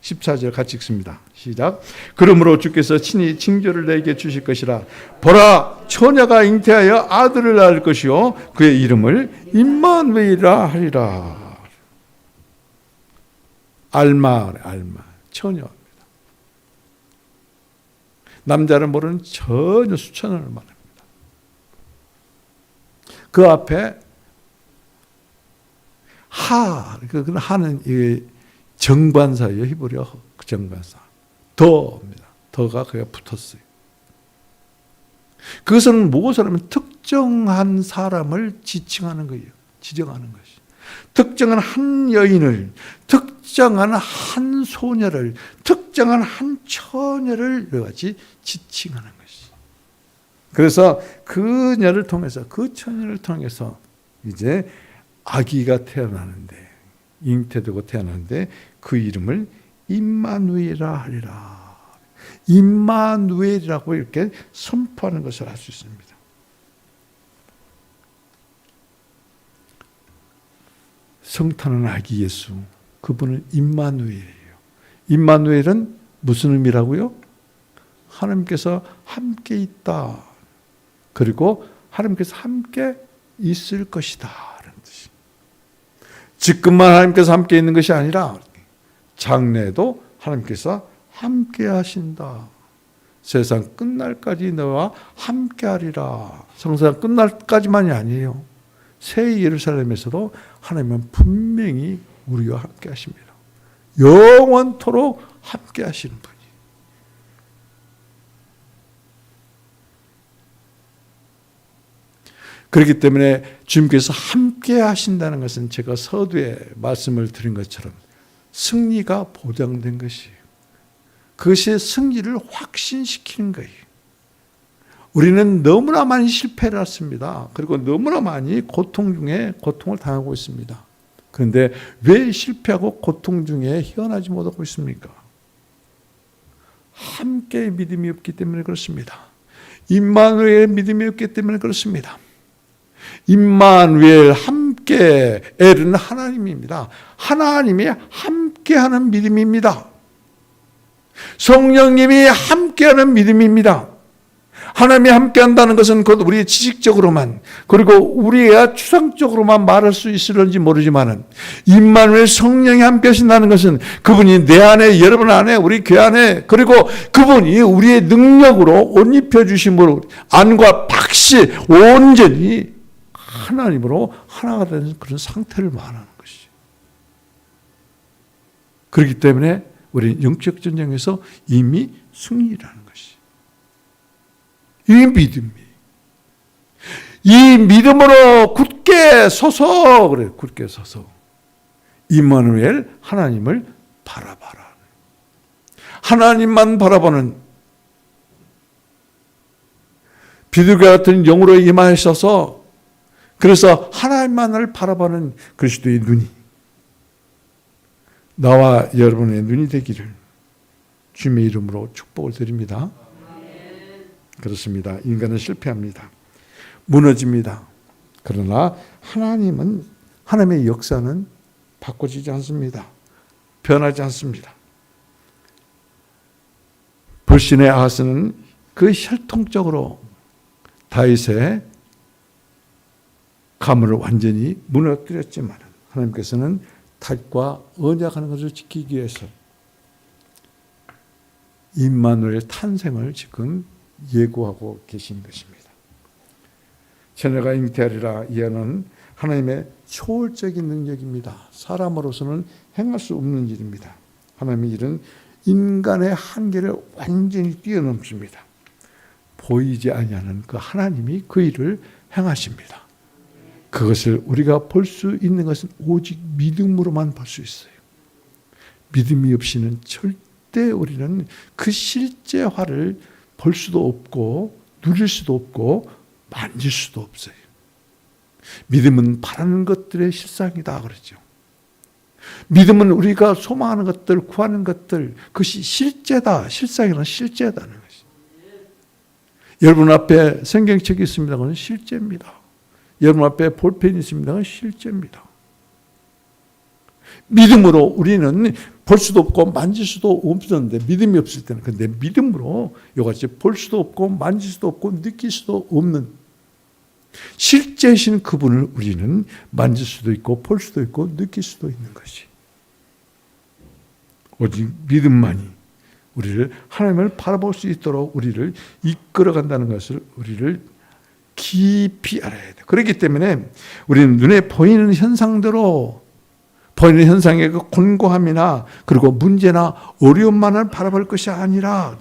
14절 같이 읽습니다. 시작. 그러므로 주께서 친히 징조를 내게 주실 것이라. 보라, 처녀가 잉태하여 아들을 낳을 것이요 그의 이름을 임마누엘이라 하리라. 알마, 처녀입니다. 남자를 모르는 전혀 수천을 말합니다. 그 앞에 그 하는 이 정관사예요. 히브리어 정관사. 더입니다. 더가 그가 붙었어요. 그것은 무엇을 하면 특정한 사람을 지칭하는 거예요. 지정하는 것이. 특정한 한 여인을, 특정한 한 소녀를, 특정한 한 처녀를 이같이 지칭하는 것이. 그래서 그녀를 통해서, 그 처녀를 통해서 이제 아기가 태어나는데, 잉태되고 태어나는데 그 이름을 임마누엘이라 하리라. 임마누엘이라고 이렇게 선포하는 것을 알 수 있습니다. 성탄은 아기 예수, 그분은 임마누엘이에요. 임마누엘은 무슨 의미라고요? 하나님께서 함께 있다. 그리고 하나님께서 함께 있을 것이다. 라는 뜻이. 지금만 하나님께서 함께 있는 것이 아니라 장래에도 하나님께서 함께 하신다. 세상 끝날까지 너와 함께 하리라. 세상 끝날까지만이 아니에요. 새 예루살렘에서도 하나님은 분명히 우리와 함께 하십니다. 영원토록 함께 하시는 분이. 그렇기 때문에 주님께서 함께 하신다는 것은 제가 서두에 말씀을 드린 것처럼 승리가 보장된 것이에요. 그것이 승리를 확신시키는 거예요. 우리는 너무나 많이 실패를 했습니다. 그리고 너무나 많이 고통 중에 고통을 당하고 있습니다. 그런데 왜 실패하고 고통 중에 헤어나지 못하고 있습니까? 함께 믿음이 없기 때문에 그렇습니다. 임마누엘 믿음이 없기 때문에 그렇습니다. 임마누엘 함께, 엘은 하나님입니다. 하나님이 함께하는 믿음입니다. 성령님이 함께하는 믿음입니다. 하나님이 함께한다는 것은 곧 우리의 지식적으로만 그리고 우리의 추상적으로만 말할 수 있을지 모르지만 임마누엘 성령이 함께하신다는 것은 그분이 내 안에, 여러분 안에, 우리 교회 안에 그리고 그분이 우리의 능력으로 옷 입혀주심으로 안과 박시 온전히 하나님으로 하나가 되는 그런 상태를 말하는 것이죠. 그렇기 때문에 우리 영적 전쟁에서 이미 승리라는 것이. 이 믿음이. 이 믿음으로 굳게 서서, 그래, 굳게 서서. 임마누엘 하나님을 바라봐라. 하나님만 바라보는 비둘기 같은 영으로 임하셔서 그래서 하나님만을 바라보는 그리스도의 눈이 나와 여러분의 눈이 되기를 주님의 이름으로 축복을 드립니다. 그렇습니다. 인간은 실패합니다. 무너집니다. 그러나 하나님의 역사는 바꿔지지 않습니다. 변하지 않습니다. 불신의 아하스는 그 혈통적으로 다윗의 가문을 완전히 무너뜨렸지만 하나님께서는 다윗과 언약하는 것을 지키기 위해서 임마누엘의 탄생을 지금 예고하고 계신 것입니다. 자녀가 잉태하리라 이하는 하나님의 초월적인 능력입니다. 사람으로서는 행할 수 없는 일입니다. 하나님의 일은 인간의 한계를 완전히 뛰어넘습니다. 보이지 아니하는 그 하나님이 그 일을 행하십니다. 그것을 우리가 볼 수 있는 것은 오직 믿음으로만 볼 수 있어요. 믿음이 없이는 절대 우리는 그 실제화를 볼 수도 없고 누릴 수도 없고 만질 수도 없어요. 믿음은 바라는 것들의 실상이다 그러죠. 믿음은 우리가 소망하는 것들, 구하는 것들, 그것이 실제다, 실상이란 실제다는 것이. 여러분 앞에 성경책이 있습니다. 그건 실제입니다. 여러분 앞에 볼펜이 있습니다. 그건 실제입니다. 믿음으로 우리는 볼 수도 없고 만질 수도 없었는데, 믿음이 없을 때는, 근데 믿음으로 이같이 볼 수도 없고 만질 수도 없고 느낄 수도 없는 실제이신 그분을 우리는 만질 수도 있고 볼 수도 있고 느낄 수도 있는 것이, 오직 믿음만이 우리를 하나님을 바라볼 수 있도록 우리를 이끌어간다는 것을 우리를 깊이 알아야 돼요. 그렇기 때문에 우리는 눈에 보이는 현상대로, 보이는 현상의 그 곤고함이나 그리고 문제나 어려움만을 바라볼 것이 아니라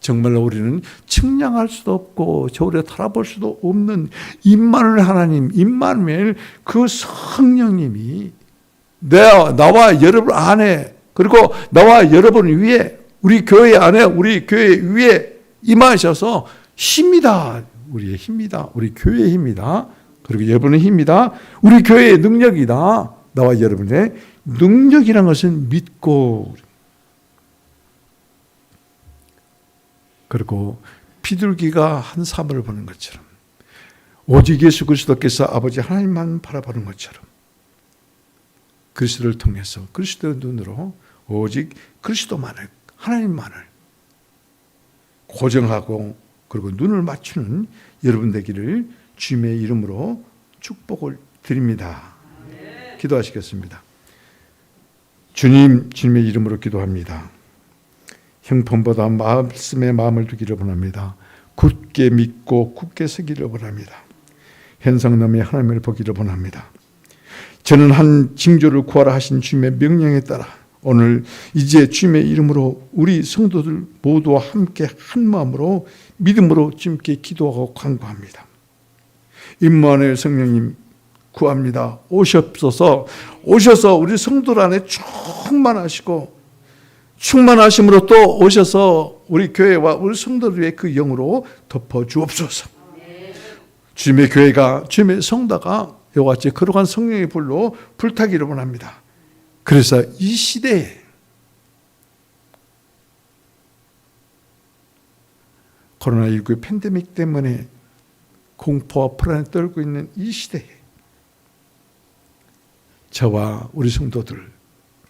정말로 우리는 측량할 수도 없고 저울에 달아볼 수도 없는 임마누엘 하나님, 임마누엘 그 성령님이 나와 여러분 안에, 그리고 나와 여러분 위에, 우리 교회 안에, 우리 교회 위에 임하셔서 힘이다. 우리의 힘이다. 우리 교회의 힘이다. 그리고 여러분의 힘이다. 우리 교회의 능력이다. 나와 여러분의 능력이라는 것을 믿고, 그리고 비둘기가 한 사물을 보는 것처럼 오직 예수 그리스도께서 아버지 하나님만 바라보는 것처럼 그리스도를 통해서 그리스도의 눈으로 오직 그리스도만을, 하나님만을 고정하고 그리고 눈을 맞추는 여러분 되기를 주님의 이름으로 축복을 드립니다. 기도하시겠습니다. 주님, 주님의 이름으로 기도합니다. 형편보다 말씀에 마음을 두기를 원합니다. 굳게 믿고 굳게 서기를 원합니다. 현상남의 하나님을 보기를 원합니다. 저는 한 징조를 구하라 하신 주님의 명령에 따라 오늘 이제 주님의 이름으로 우리 성도들 모두와 함께 한 마음으로 믿음으로 주님께 기도하고 간구합니다. 임마누엘 성령님 구합니다. 오셔서 우리 성도들 안에 충만하심으로 또 오셔서 우리 교회와 우리 성도들 위해 그 영으로 덮어 주옵소서. 주님의 교회가, 주님의 성도가 이와 같이 거룩한 성령의 불로 불타기를 원합니다. 그래서 이 시대에 코로나19 팬데믹 때문에 공포와 불안에 떨고 있는 이 시대에 저와 우리 성도들,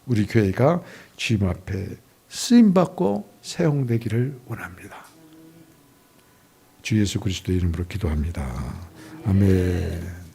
우리 교회가 주님 앞에 쓰임받고 사용되기를 원합니다. 주 예수 그리스도의 이름으로 기도합니다. 아멘.